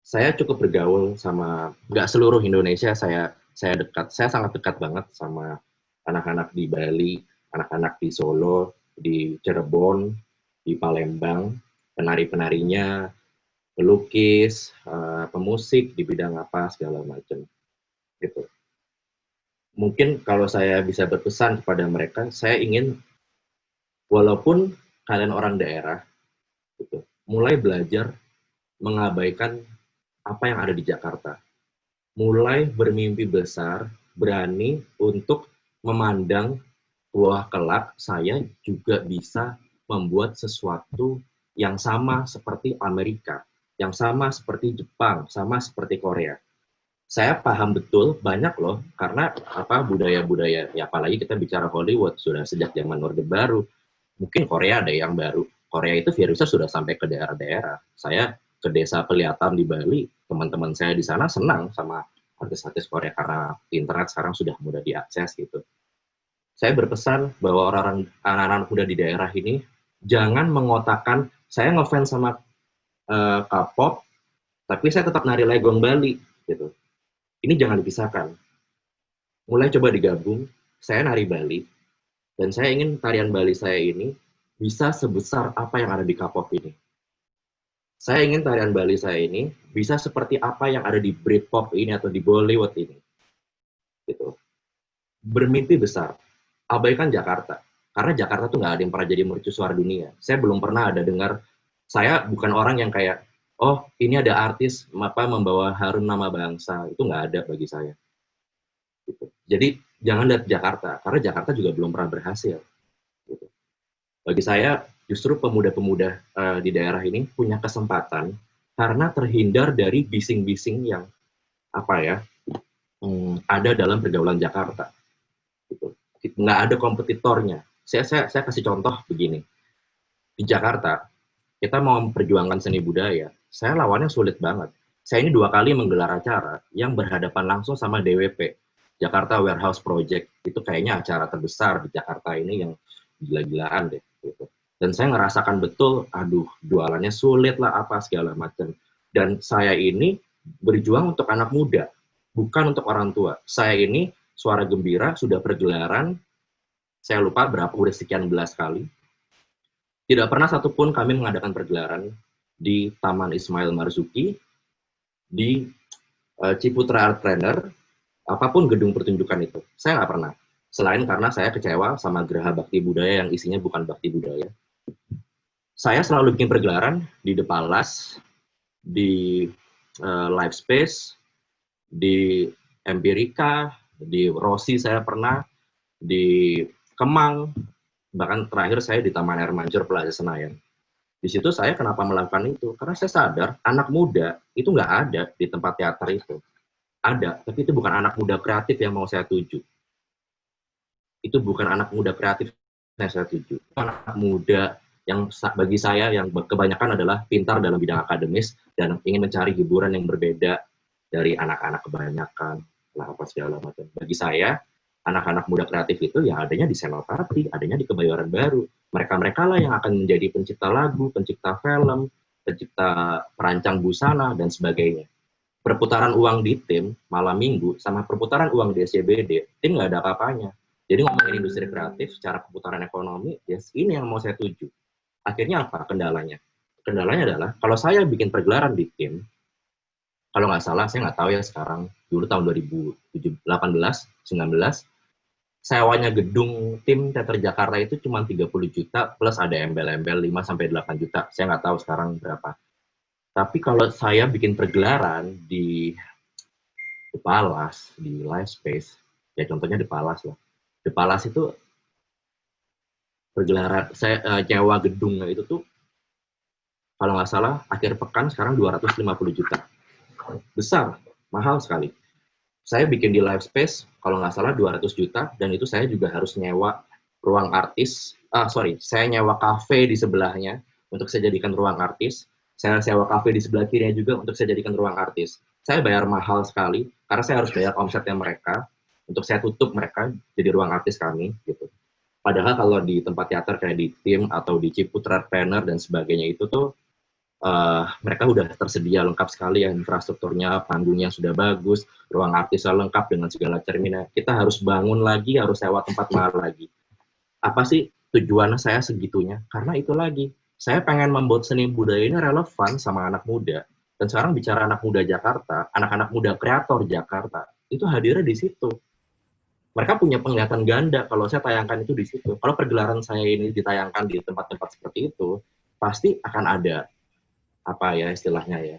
saya cukup bergaul sama, nggak seluruh Indonesia saya sangat dekat banget sama anak-anak di Bali, anak-anak di Solo, di Cirebon, di Palembang, penari-penarinya, pelukis, pemusik di bidang apa segala macam, gitu. Mungkin kalau saya bisa berpesan kepada mereka, saya ingin walaupun kalian orang daerah, gitu, mulai belajar mengabaikan apa yang ada di Jakarta. Mulai bermimpi besar, berani untuk memandang bahwa kelak saya juga bisa membuat sesuatu yang sama seperti Amerika, yang sama seperti Jepang, sama seperti Korea. Saya paham betul banyak loh, karena budaya-budaya, ya apalagi kita bicara Hollywood, sudah sejak zaman Orde Baru. Mungkin Korea ada yang baru. Korea itu virusnya sudah sampai ke daerah-daerah. Saya ke desa Pelihatan di Bali, teman-teman saya di sana senang sama artis-artis Korea karena internet sekarang sudah mudah diakses gitu. Saya berpesan bahwa orang-orang anak-anak muda di daerah ini jangan mengotakkan saya ngefans sama K-pop, tapi saya tetap nari legong Bali gitu. Ini jangan dipisahkan. Mulai coba digabung, saya nari Bali, dan saya ingin tarian Bali saya ini bisa sebesar apa yang ada di K-pop ini. Saya ingin tarian Bali saya ini bisa seperti apa yang ada di Britpop ini atau di Bollywood ini. Gitu. Bermimpi besar. Abaikan Jakarta. Karena Jakarta tuh nggak ada yang pernah jadi mercusuar dunia. Saya belum pernah ada dengar, saya bukan orang yang kayak, oh ini ada artis membawa harum nama bangsa. Itu nggak ada bagi saya. Gitu. Jadi jangan lihat Jakarta, karena Jakarta juga belum pernah berhasil. Gitu. Bagi saya, justru pemuda-pemuda di daerah ini punya kesempatan karena terhindar dari bising-bising yang ada dalam pergaulan Jakarta. Gitu. Nggak ada kompetitornya. Saya kasih contoh begini. Di Jakarta, kita mau memperjuangkan seni budaya, saya lawannya sulit banget. Saya ini 2 kali menggelar acara yang berhadapan langsung sama DWP, Jakarta Warehouse Project. Itu kayaknya acara terbesar di Jakarta ini yang gila-gilaan deh. Gitu. Dan saya ngerasakan betul, aduh, jualannya sulit lah, apa segala macam. Dan saya ini berjuang untuk anak muda, bukan untuk orang tua. Saya ini Suara Gembira sudah pergelaran, saya lupa berapa, udah sekian belas kali. Tidak pernah satupun kami mengadakan pergelaran di Taman Ismail Marzuki, di Ciputra Art Trainer, apapun gedung pertunjukan itu. Saya nggak pernah. Selain karena saya kecewa sama Geraha Bakti Budaya yang isinya bukan bakti budaya. Saya selalu bikin pergelaran di The Palace, di Live Space, di Empirika, di Rossi saya pernah, di Kemang, bahkan terakhir saya di Taman Air Mancur Plaza Senayan. Di situ saya kenapa melakukan itu? Karena saya sadar anak muda itu nggak ada di tempat teater itu. Ada, tapi itu bukan anak muda kreatif yang mau saya tuju. Itu bukan anak muda kreatif yang saya tuju. Anak muda yang bagi saya yang kebanyakan adalah pintar dalam bidang akademis dan ingin mencari hiburan yang berbeda dari anak-anak kebanyakan lah apa segala macam. Bagi saya, anak-anak muda kreatif itu ya adanya di Senopati, adanya di Kebayoran Baru. Mereka-mereka lah yang akan menjadi pencipta lagu, pencipta film, pencipta perancang busana, dan sebagainya. Perputaran uang di tim malam minggu sama perputaran uang di SCBD, tim nggak ada apa-apanya. Jadi ngomongin industri kreatif secara perputaran ekonomi, yes, ini yang mau saya tuju. Akhirnya apa kendalanya? Kendalanya adalah kalau saya bikin pergelaran di tim, kalau nggak salah, saya nggak tahu ya sekarang, dulu tahun 2018, 19, sewanya gedung tim teater Jakarta itu cuma 30 juta, plus ada embel-embel 5-8 juta. Saya nggak tahu sekarang berapa. Tapi kalau saya bikin pergelaran di The Palace, di Live Space, ya contohnya The Palace lah. The Palace itu pergelaran, saya nyewa gedungnya itu tuh, kalau nggak salah, akhir pekan sekarang 250 juta. Besar, mahal sekali. Saya bikin di Live Space, kalau nggak salah 200 juta, dan itu saya juga harus nyewa ruang artis, saya nyewa kafe di sebelahnya, untuk saya jadikan ruang artis, saya sewa kafe di sebelah kirinya juga, untuk saya jadikan ruang artis. Saya bayar mahal sekali, karena saya harus bayar omsetnya mereka, untuk saya tutup mereka, jadi ruang artis kami, gitu. Padahal kalau di tempat teater kayak di tim, atau di Ciputra Trainer, dan sebagainya itu tuh, mereka udah tersedia lengkap sekali ya, infrastrukturnya, panggungnya sudah bagus, ruang artisnya lengkap dengan segala cerminnya. Kita harus bangun lagi, harus sewa tempat mahal lagi. Apa sih tujuan saya segitunya? Karena itu lagi, saya pengen membuat seni budaya ini relevan sama anak muda. Dan sekarang bicara anak muda Jakarta, anak-anak muda kreator Jakarta, itu hadirnya di situ. Mereka punya penglihatan ganda kalau saya tayangkan itu di situ. Kalau pergelaran saya ini ditayangkan di tempat-tempat seperti itu, pasti akan ada apa ya istilahnya ya,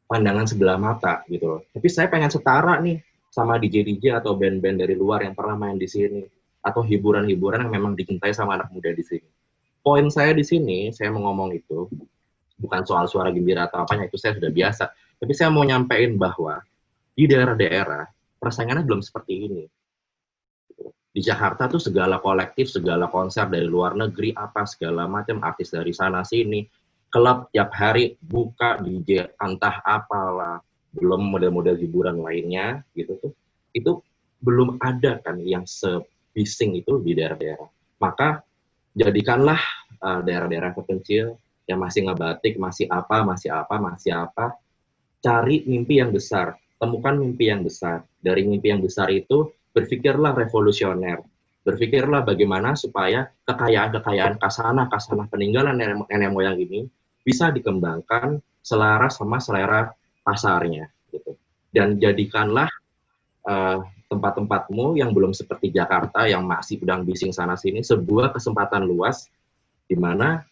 pandangan sebelah mata gitu loh. Tapi saya pengen setara nih sama DJ-DJ atau band-band dari luar yang pernah main di sini, atau hiburan-hiburan yang memang dicintai sama anak muda di sini. Poin saya di sini, saya mau ngomong itu bukan soal Suara Gembira atau apanya, itu saya sudah biasa. Tapi saya mau nyampein bahwa di daerah-daerah persaingannya belum seperti ini. Di Jakarta tuh segala kolektif, segala konser dari luar negeri, apa segala macam, artis dari sana sini, klub tiap hari buka DJ entah apalah, belum model-model hiburan lainnya gitu tuh, itu belum ada kan yang sebising itu di daerah-daerah. Maka jadikanlah daerah-daerah terpencil yang masih ngebatik, masih apa, cari mimpi yang besar, temukan mimpi yang besar. Dari mimpi yang besar itu berpikirlah revolusioner, berpikirlah bagaimana supaya kekayaan kasanah peninggalan nenek moyang ini bisa dikembangkan selaras sama selera pasarnya, gitu. Dan jadikanlah tempat-tempatmu yang belum seperti Jakarta yang masih udang bising sana sini sebuah kesempatan luas di mana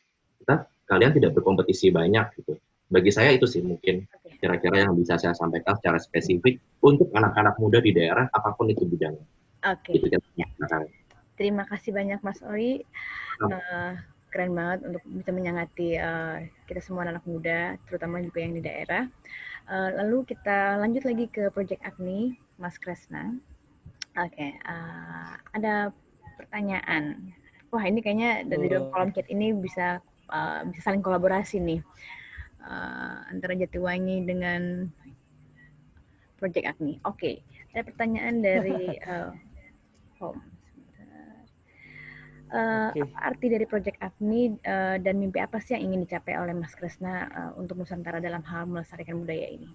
kalian tidak berkompetisi banyak, gitu. Bagi saya itu sih mungkin kira-kira yang bisa saya sampaikan secara spesifik untuk anak-anak muda di daerah apapun itu bidangnya. Oke. Ya. Terima kasih banyak Mas Oi. keren banget untuk bisa menyangati kita semua anak muda, terutama juga yang di daerah. Lalu kita lanjut lagi ke Project Agni, Mas Kresna. Oke, ada pertanyaan. Wah, ini kayaknya dari dalam kolom chat ini bisa saling kolaborasi nih antara Jatiwangi dengan Project Agni. Oke, ada pertanyaan dari Home. Apa arti dari Project Agni dan mimpi apa sih yang ingin dicapai oleh Mas Kresna untuk Nusantara dalam hal melestarikan budaya ini?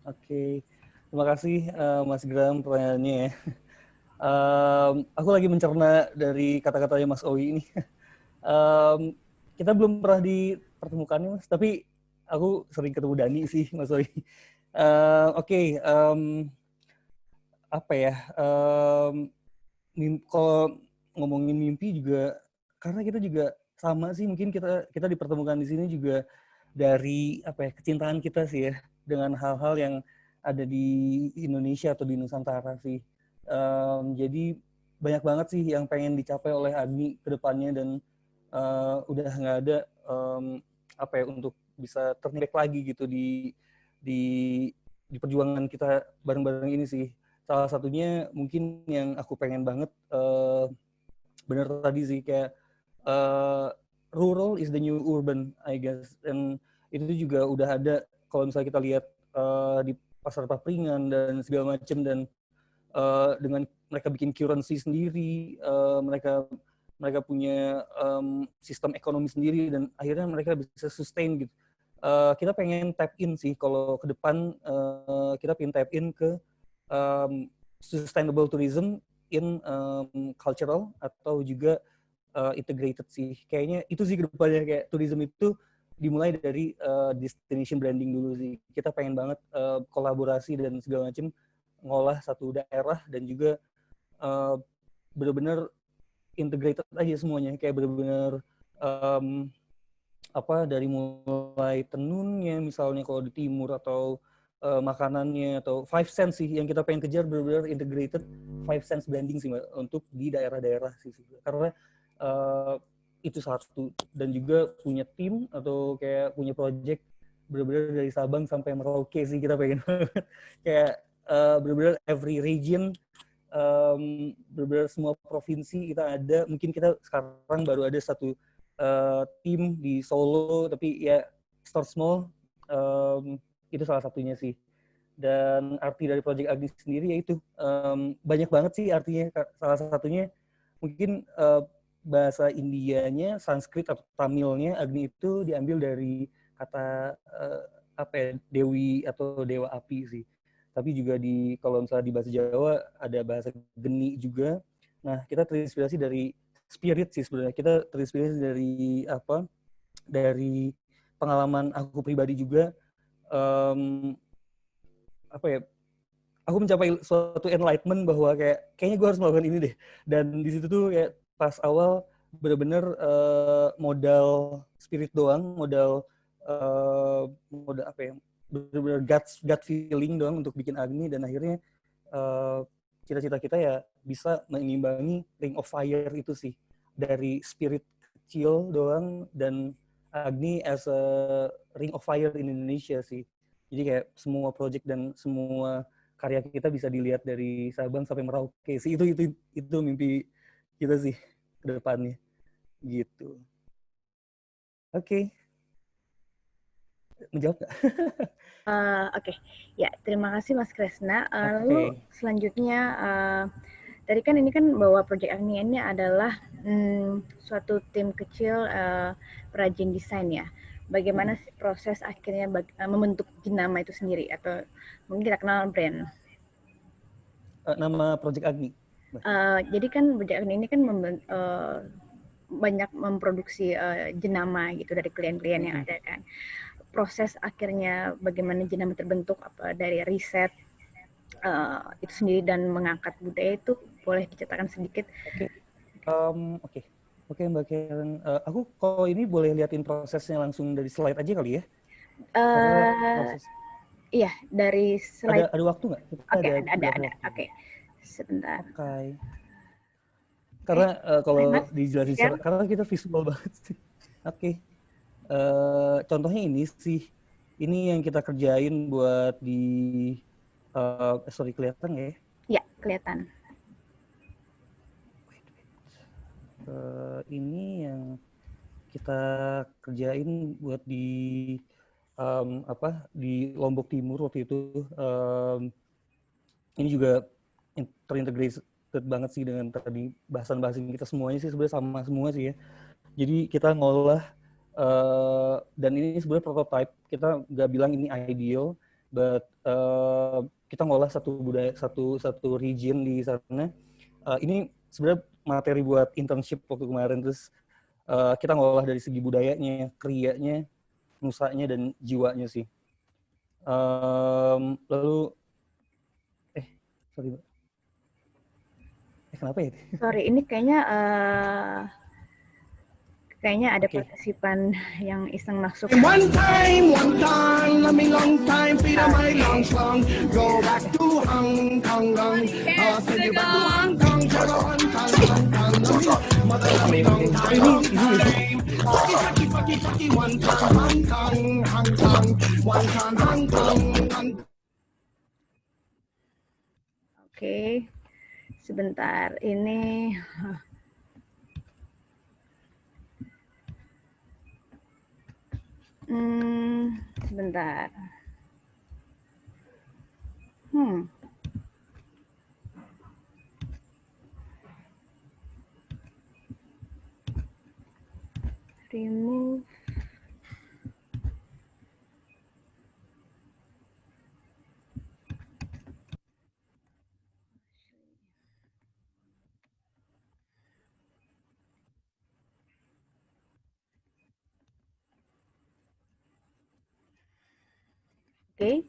Oke, terima kasih Mas Gram pertanyaannya ya. Aku lagi mencerna dari kata-katanya Mas Owi ini. Kita belum pernah dipertemukan nih Mas, tapi aku sering ketemu Dani sih Mas Owi. Apa ya? Kalau ngomongin mimpi juga, karena kita juga sama sih, mungkin kita dipertemukan di sini juga dari apa ya, kecintaan kita sih ya dengan hal-hal yang ada di Indonesia atau di Nusantara sih. Jadi banyak banget sih yang pengen dicapai oleh Agni ke depannya, dan udah nggak ada apa ya, untuk bisa ternilik lagi gitu di perjuangan kita bareng-bareng ini sih. Salah satunya mungkin yang aku pengen banget, bener tadi sih, kayak rural is the new urban, I guess. Dan itu juga udah ada kalau misalnya kita lihat di pasar papringan dan segala macam, dan dengan mereka bikin currency sendiri, mereka punya sistem ekonomi sendiri, dan akhirnya mereka bisa sustain gitu. Kita pengen tap in sih, kalau ke depan kita pengen tap in ke sustainable tourism in cultural atau juga integrated sih. Kayaknya itu sih ke depannya, kayak tourism itu dimulai dari destination branding dulu sih. Kita pengen banget kolaborasi dan segala macam, ngolah satu daerah dan juga benar-benar integrated aja semuanya, kayak benar-benar dari mulai tenunnya misalnya kalau di timur, atau makanannya, atau 5 Sense sih yang kita pengen kejar, benar-benar integrated 5 Sense branding sih Mbak, untuk di daerah-daerah sih. Karena itu satu, dan juga punya tim atau kayak punya project benar-benar dari Sabang sampai Merauke sih kita pengen banget. Kayak benar-benar every region, benar-benar semua provinsi kita ada. Mungkin kita sekarang baru ada satu tim di Solo, tapi ya start small, itu salah satunya sih. Dan arti dari Project Agni sendiri yaitu banyak banget sih artinya. Salah satunya mungkin bahasa Indianya, Sanskrit atau Tamilnya, Agni itu diambil dari kata Dewi atau dewa api sih. Tapi juga kalau misalnya di bahasa Jawa ada bahasa geni juga. Nah, kita terinspirasi dari spirit sih sebenarnya. Kita terinspirasi dari pengalaman aku pribadi juga. Aku mencapai suatu enlightenment bahwa kayaknya gue harus melakukan ini deh. Dan di situ tuh kayak pas awal bener-bener modal spirit doang, modal bener-bener gut feeling doang untuk bikin Agni, dan akhirnya cita-cita kita ya bisa mengimbangi Ring of Fire itu sih, dari spirit kecil doang, dan Agni as a Ring of Fire in Indonesia sih. Jadi kayak semua project dan semua karya kita bisa dilihat dari Sabang sampai Merauke sih. Itu mimpi kita sih ke depannya gitu. Oke. Menjawab nggak? Oke. Ya, terima kasih Mas Kresna. Lalu selanjutnya, tadi kan ini kan bahwa Project Agni ini adalah suatu tim kecil perajin desain ya. Bagaimana sih proses akhirnya membentuk Jenama itu sendiri, atau mungkin kita kenal brand? Nama Project Agni. Jadi kan Project Agni ini kan banyak memproduksi jenama gitu dari klien-klien yang ada kan. Proses akhirnya bagaimana jenama terbentuk, dari riset itu sendiri dan mengangkat budaya itu, boleh diceritakan sedikit? Oke Mbak Karen, aku kalau ini boleh liatin prosesnya langsung dari slide aja kali ya? Iya, dari slide. Ada waktu nggak? Oke, ada. Oke, sebentar. Oke. Karena kalau Mas, dijelasin share. karena kita visual banget sih. Oke. Contohnya ini sih. Ini yang kita kerjain buat di sorry, kelihatan nggak ya? Ya, kelihatan. Ini yang kita kerjain buat di di Lombok Timur waktu itu. Ini juga terintegrated banget sih dengan tadi bahasan-bahasan kita semuanya sih sebenarnya sama semua sih ya. Jadi kita ngolah dan ini sebenarnya prototype. Kita nggak bilang ini ideal, but kita ngolah satu budaya, satu region di sana. Ini sebenarnya materi buat internship waktu kemarin, terus kita ngolah dari segi budayanya, krianya, nusanya, dan jiwanya sih. Lalu sorry, kenapa ya? Sorry, ini kayaknya ada partisipan yang iseng masuk. One time, I mean long time, feed my long song, go back to Hong Kong, send you back to Hong Kong, Hong Kong, mother love me long time, fucky, one time, Hong Kong, one time, Hong Kong. Oke, sebentar, ini sebentar. Remove. Oke.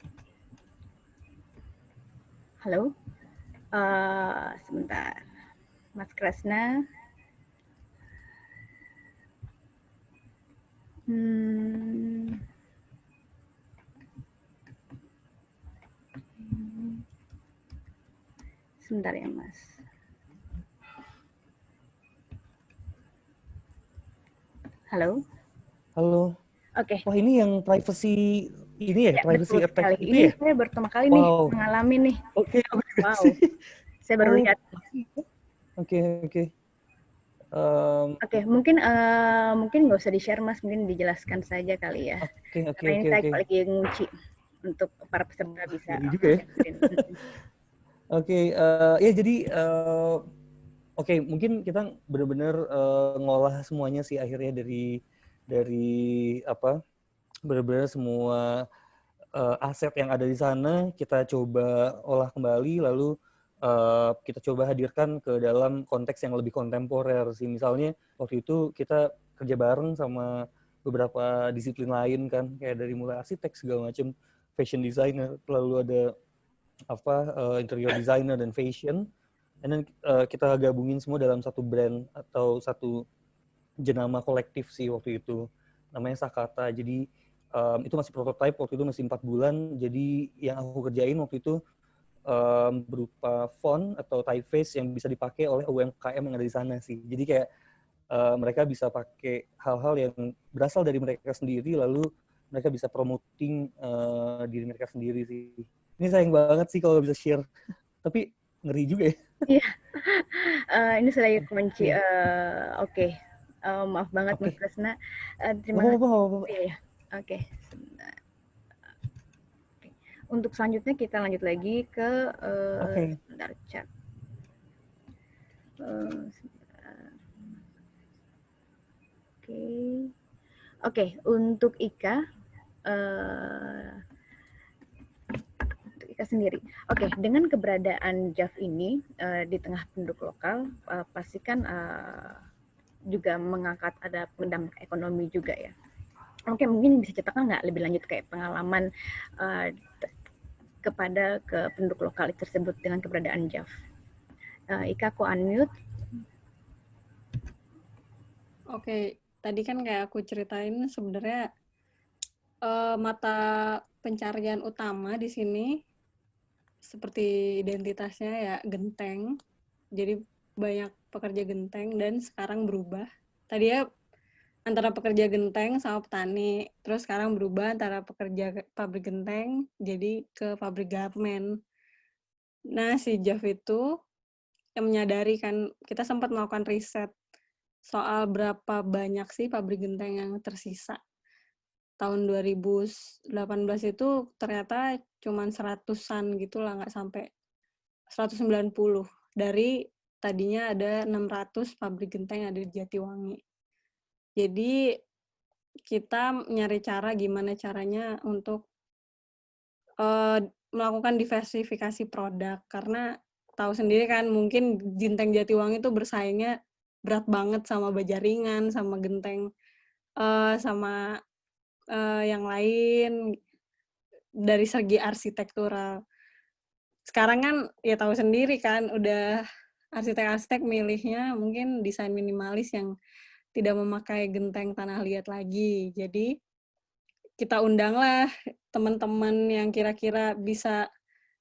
Halo. Sebentar. Mas Kresna. Sebentar ya, Mas. Halo. Halo. Oke. Wah, ini yang privacy ini ya, privacy attack itu ini ya? Saya pertama kali nih mengalami nih. Oke. Wow. Saya baru lihat. Oke. Oke, mungkin nggak usah di-share, Mas, mungkin dijelaskan saja kali ya. Oke. Karena ini saya lagi ngunci untuk para peserta bisa. Jadi juga ya. Oke, ya jadi oke, mungkin kita benar-benar ngolah semuanya sih akhirnya dari apa? Benar-benar semua aset yang ada di sana kita coba olah kembali, lalu kita coba hadirkan ke dalam konteks yang lebih kontemporer sih. Misalnya waktu itu kita kerja bareng sama beberapa disiplin lain kan, kayak dari mulai arsitek segala macam, fashion designer, lalu ada interior designer dan fashion, and then kita gabungin semua dalam satu brand atau satu jenama kolektif sih waktu itu, namanya Sakata. Jadi itu masih prototype, waktu itu masih 4 bulan. Jadi yang aku kerjain waktu itu berupa font atau typeface yang bisa dipakai oleh UMKM yang ada di sana sih. Jadi kayak mereka bisa pakai hal-hal yang berasal dari mereka sendiri, lalu mereka bisa promoting diri mereka sendiri sih. Ini sayang banget sih kalau bisa share, tapi ngeri juga ya. Iya, ini saya kunci. Oke. Maaf banget Mas Kresna. Terima kasih. Iya. Oke. Untuk selanjutnya kita lanjut lagi ke sebentar chat. Oke. Untuk Ika. Sendiri. Oke, dengan keberadaan JAV ini di tengah penduduk lokal, pastikan juga mengangkat ada dampak ekonomi juga ya. Oke, mungkin bisa ceritakan nggak lebih lanjut kayak pengalaman ke penduduk lokal tersebut dengan keberadaan JAV. Ika, aku unmute. Oke, tadi kan kayak aku ceritain sebenarnya mata pencarian utama di sini seperti identitasnya ya genteng. Jadi banyak pekerja genteng dan sekarang berubah. Tadi ya antara pekerja genteng sama petani, terus sekarang berubah antara pekerja pabrik genteng jadi ke pabrik garmen. Nah, si Jeff itu yang menyadari kan, kita sempat melakukan riset soal berapa banyak sih pabrik genteng yang tersisa. Tahun 2018 itu ternyata cuma 100-an gitu lah, nggak sampai 190. Dari tadinya ada 600 pabrik genteng yang ada di Jatiwangi. Jadi kita nyari cara gimana caranya untuk melakukan diversifikasi produk. Karena tahu sendiri kan mungkin genteng Jatiwangi itu bersaingnya berat banget sama Bajaringan, sama genteng, sama yang lain dari segi arsitektural. Sekarang kan ya tahu sendiri kan udah arsitek-arsitek milihnya mungkin desain minimalis yang tidak memakai genteng tanah liat lagi. Jadi kita undanglah teman-teman yang kira-kira bisa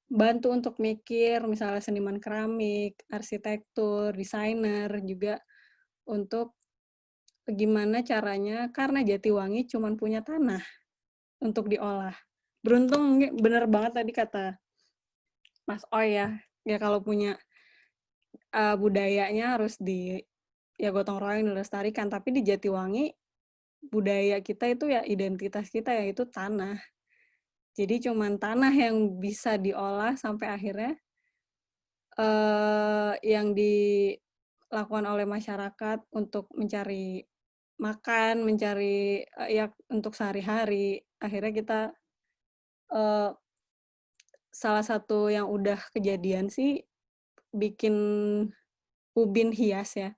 bantu untuk mikir, misalnya seniman keramik, arsitektur, desainer juga untuk gimana caranya, karena Jatiwangi cuma punya tanah untuk diolah. Beruntung bener banget tadi kata Mas Oy ya kalau punya budayanya harus ya gotong royong dilestarikan, tapi di Jatiwangi budaya kita itu ya identitas kita yaitu tanah. Jadi cuman tanah yang bisa diolah sampai akhirnya yang dilakukan oleh masyarakat untuk mencari makan, mencari ya untuk sehari-hari. Akhirnya kita salah satu yang udah kejadian sih bikin ubin hias ya.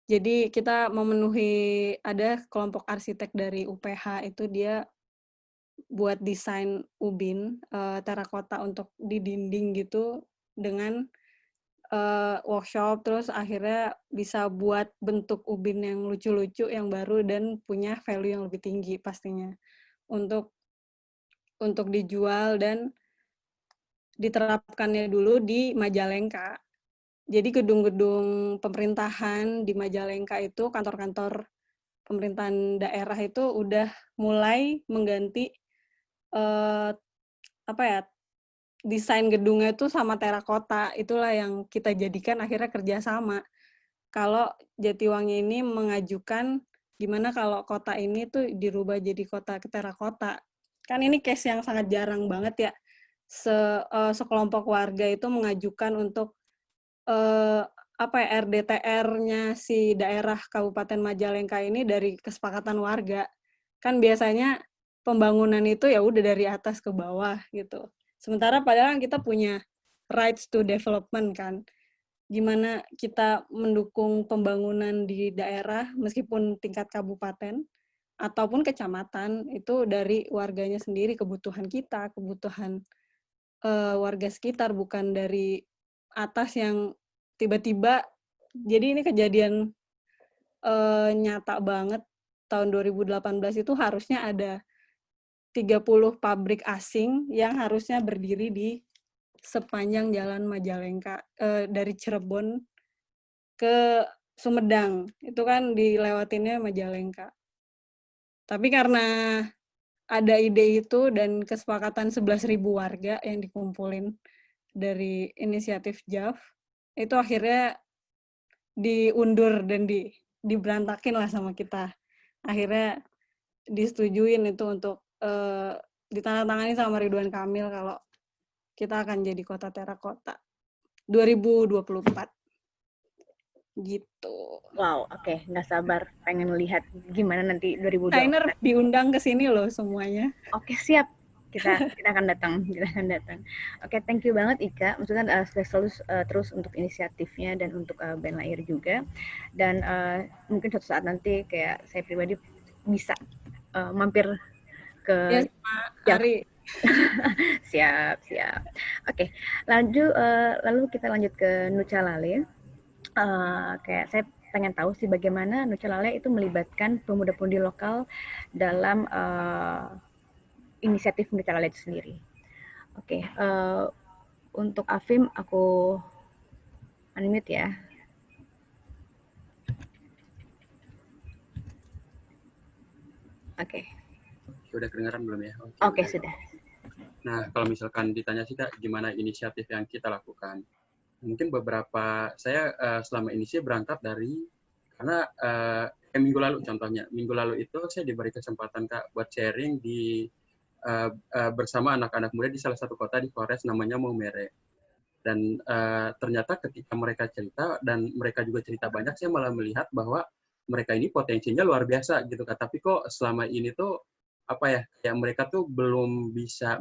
Jadi kita memenuhi, ada kelompok arsitek dari UPH itu dia buat desain ubin terakota untuk di dinding gitu dengan workshop, terus akhirnya bisa buat bentuk ubin yang lucu-lucu, yang baru dan punya value yang lebih tinggi pastinya untuk dijual dan diterapkannya dulu di Majalengka. Jadi gedung-gedung pemerintahan di Majalengka itu, kantor-kantor pemerintahan daerah itu udah mulai mengganti desain gedungnya itu sama terakota. Itulah yang kita jadikan akhirnya kerjasama. Kalau Jatiwangi ini mengajukan gimana kalau kota ini tuh dirubah jadi kota terakota. Kan ini case yang sangat jarang banget ya. Sekelompok warga itu mengajukan untuk RDTR-nya si daerah Kabupaten Majalengka ini dari kesepakatan warga. Kan biasanya pembangunan itu ya udah dari atas ke bawah gitu. Sementara padahal kita punya rights to development kan. Gimana kita mendukung pembangunan di daerah meskipun tingkat kabupaten ataupun kecamatan itu dari warganya sendiri, kebutuhan kita, kebutuhan warga sekitar, bukan dari atas yang tiba-tiba. Jadi ini kejadian nyata banget. Tahun 2018 itu harusnya ada 30 pabrik asing yang harusnya berdiri di sepanjang jalan Majalengka, dari Cirebon ke Sumedang. Itu kan dilewatinnya Majalengka. Tapi karena ada ide itu dan kesepakatan 11.000 warga yang dikumpulin dari inisiatif JAF, itu akhirnya diundur dan diberantakin lah sama kita. Akhirnya disetujuin itu untuk ditandatangani sama Ridwan Kamil kalau kita akan jadi kota terakota 2024. Gitu. Wow, oke. Nggak sabar pengen lihat gimana nanti 2024. Desainer diundang ke sini loh semuanya. Oke, siap. Kita akan datang. Oke, thank you banget Ika. Maksudnya selalu terus untuk inisiatifnya dan untuk band Lair juga. Dan mungkin suatu saat nanti kayak saya pribadi bisa mampir ke Ari. Siap. Oke, lalu kita lanjut ke Nucalale. Kayak saya pengen tahu sih bagaimana Nucalale itu melibatkan pemuda-pemudi lokal dalam inisiatif Nucalale itu sendiri. Oke, untuk Afim aku unmute ya. Oke. Sudah kedengaran belum ya? Oke, sudah. Nah, kalau misalkan ditanya sih Kak, gimana inisiatif yang kita lakukan? Mungkin beberapa, saya selama ini sih berangkat dari, karena minggu lalu contohnya, minggu lalu itu saya diberi kesempatan Kak buat sharing di bersama anak-anak muda di salah satu kota di Flores namanya Maumere. Dan ternyata ketika mereka cerita, dan mereka juga cerita banyak, saya malah melihat bahwa mereka ini potensinya luar biasa gitu Kak. Tapi kok selama ini tuh apa ya, kayak mereka tuh belum bisa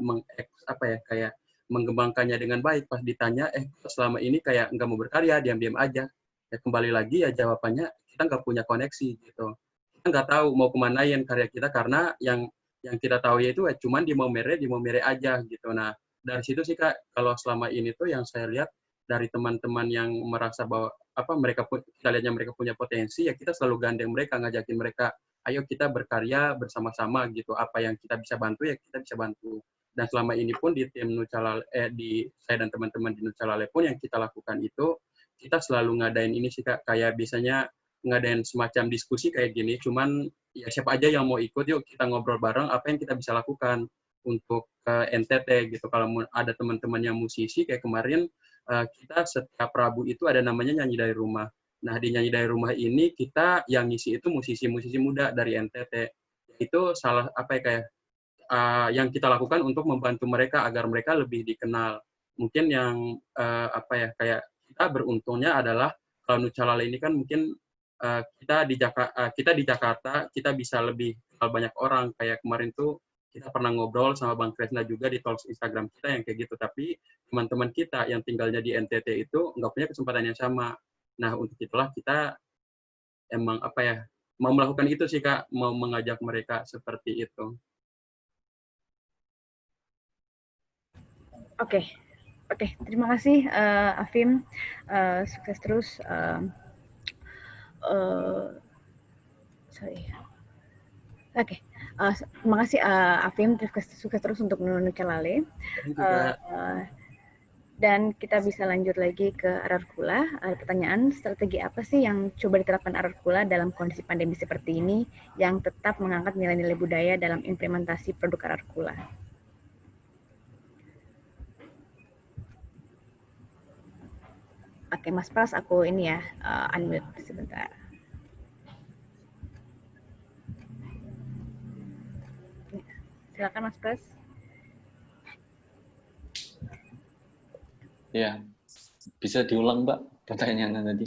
kayak mengembangkannya dengan baik. Pas ditanya, selama ini kayak nggak mau berkarya, diam-diam aja. Ya kembali lagi ya jawabannya, kita nggak punya koneksi gitu. Kita nggak tahu mau kemanain karya kita, karena yang kita tahu ya itu cuman di Maumere aja gitu. Nah, dari situ sih Kak, kalau selama ini tuh yang saya lihat dari teman-teman yang merasa bahwa kita lihatnya mereka punya potensi, ya kita selalu gandeng mereka, ngajakin mereka, ayo kita berkarya bersama-sama gitu. Apa yang kita bisa bantu ya kita bisa bantu. Dan selama ini pun di tim Nucalale, saya dan teman-teman di Nucalale pun yang kita lakukan itu, kita selalu ngadain ini sih Kak, kayak biasanya ngadain semacam diskusi kayak gini, cuman ya siapa aja yang mau ikut, yuk kita ngobrol bareng apa yang kita bisa lakukan untuk NTT gitu. Kalau ada teman-teman yang musisi kayak kemarin, kita setiap Rabu itu ada namanya nyanyi dari rumah. Nah, di nyanyi dari rumah ini kita yang ngisi itu musisi-musisi muda dari NTT. Itu salah kayak yang kita lakukan untuk membantu mereka agar mereka lebih dikenal. Mungkin yang kayak kita beruntungnya adalah kalau Nucalale ini kan mungkin kita di Jakarta kita bisa lebih kenal banyak orang. Kayak kemarin tuh kita pernah ngobrol sama Bang Kresna juga di talks Instagram kita yang kayak gitu. Tapi teman-teman kita yang tinggalnya di NTT itu nggak punya kesempatan yang sama. Nah, untuk itulah kita emang mau melakukan itu sih Kak, mau mengajak mereka seperti itu. Oke, terima kasih Afim, sukses terus. Terima kasih Afim, sukses terus untuk Nucalale. Dan kita bisa lanjut lagi ke Ararkula. Pertanyaan, strategi apa sih yang coba diterapkan Ararkula dalam kondisi pandemi seperti ini yang tetap mengangkat nilai-nilai budaya dalam implementasi produk Ararkula? Oke, Mas Pras, aku ini ya, unmute sebentar. Silakan Mas Pras. Ya, bisa diulang Mbak pertanyaannya tadi.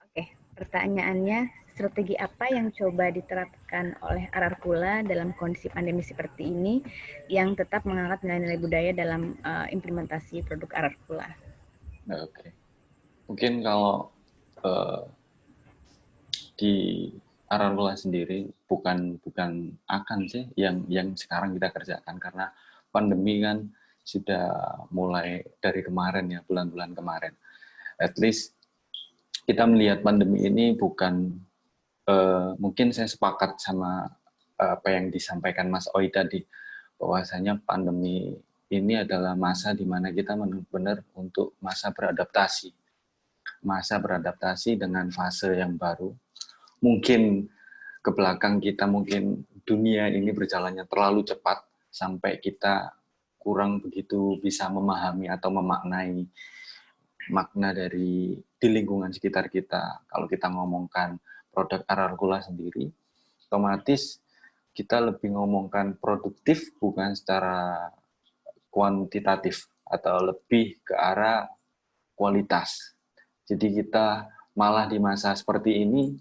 Oke, pertanyaannya, strategi apa yang coba diterapkan oleh Ararkula dalam kondisi pandemi seperti ini yang tetap mengangkat nilai-nilai budaya dalam implementasi produk Ararkula? Oke. Mungkin kalau di Ararkula sendiri bukan akan sih yang sekarang kita kerjakan, karena pandemi kan sudah mulai dari kemarin ya, bulan-bulan kemarin. At least kita melihat pandemi ini bukan, mungkin saya sepakat sama apa yang disampaikan Mas Oi tadi, bahwasanya pandemi ini adalah masa di mana kita benar-benar untuk masa beradaptasi dengan fase yang baru. Mungkin ke belakang kita, mungkin dunia ini berjalannya terlalu cepat sampai kita kurang begitu bisa memahami atau memaknai makna di lingkungan sekitar kita. Kalau kita ngomongkan produk Ararkula sendiri, otomatis kita lebih ngomongkan produktif bukan secara kuantitatif atau lebih ke arah kualitas. Jadi kita malah di masa seperti ini,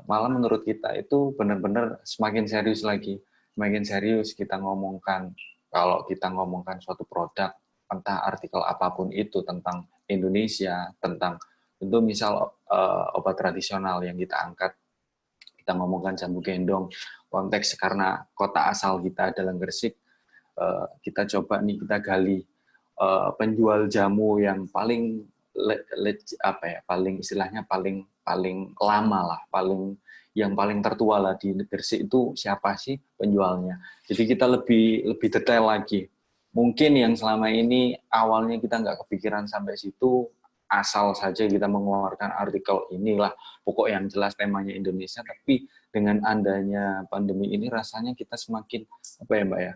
malah menurut kita itu benar-benar semakin serius lagi. Semakin serius kita ngomongkan, kalau kita ngomongkan suatu produk, entah artikel apapun itu tentang Indonesia, tentang tentu misal obat tradisional yang kita angkat, kita ngomongkan jamu gendong, konteks karena kota asal kita adalah Gresik, kita coba nih kita gali penjual jamu yang paling paling lama lah, yang paling tertua lah di Gresik itu siapa sih penjualnya. Jadi kita lebih detail lagi. Mungkin yang selama ini awalnya kita nggak kepikiran sampai situ, asal saja kita mengeluarkan artikel inilah pokok yang jelas temanya Indonesia, tapi dengan adanya pandemi ini rasanya kita semakin apa ya Mbak ya,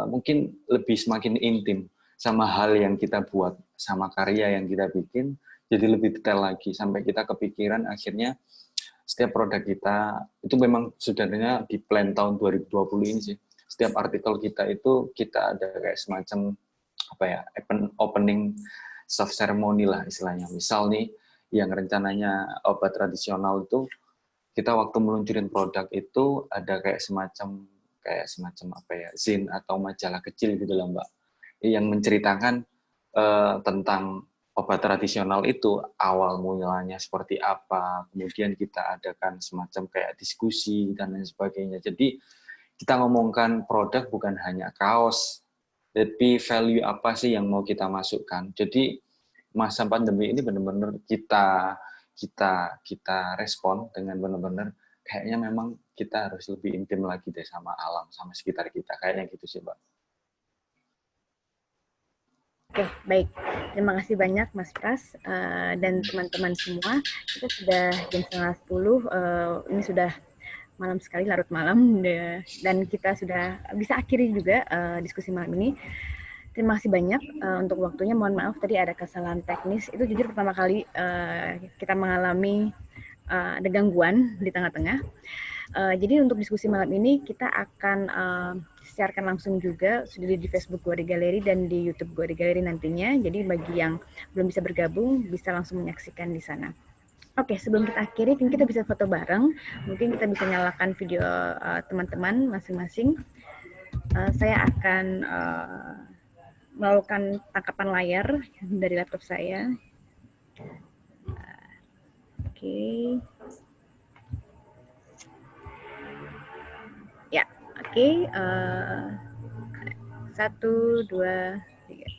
mungkin lebih semakin intim sama hal yang kita buat, sama karya yang kita bikin, jadi lebih detail lagi sampai kita kepikiran akhirnya setiap produk kita itu memang sebenarnya di plan tahun 2020 ini sih. Setiap artikel kita itu kita ada kayak semacam apa ya, opening soft ceremony lah istilahnya. Misal nih yang rencananya obat tradisional itu kita waktu meluncurin produk itu ada kayak semacam apa ya, zin atau majalah kecil gitu lah Mbak, yang menceritakan tentang obat tradisional itu awal mulanya seperti apa, kemudian kita adakan semacam kayak diskusi dan lain sebagainya. Jadi kita ngomongkan produk bukan hanya kaos, tapi value apa sih yang mau kita masukkan. Jadi masa pandemi ini benar-benar kita respon dengan benar-benar kayaknya memang kita harus lebih intim lagi deh sama alam, sama sekitar kita, kayaknya gitu sih Mbak. Oke, baik. Terima kasih banyak Mas Pras dan teman-teman semua. Kita sudah jam 9:30, ini sudah malam sekali, larut malam, dan kita sudah bisa akhiri juga diskusi malam ini. Terima kasih banyak untuk waktunya. Mohon maaf tadi ada kesalahan teknis. Itu jujur pertama kali kita mengalami ada gangguan di tengah-tengah. Jadi untuk diskusi malam ini kita akan siarkan langsung juga sudah di Facebook Gua di Galeri dan di YouTube Gua di Galeri nantinya. Jadi bagi yang belum bisa bergabung bisa langsung menyaksikan di sana. Oke, sebelum kita akhiri, kita bisa foto bareng. Mungkin kita bisa nyalakan video teman-teman masing-masing. Saya akan melakukan tangkapan layar dari laptop saya. Oke. Ya, oke. 1, 2, 3.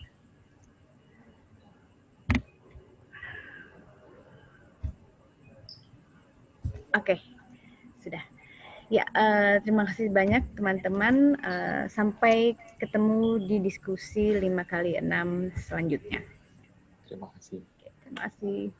Oke, sudah. Ya, terima kasih banyak teman-teman. Sampai ketemu di diskusi 5x6 selanjutnya. Terima kasih. Oke, terima kasih.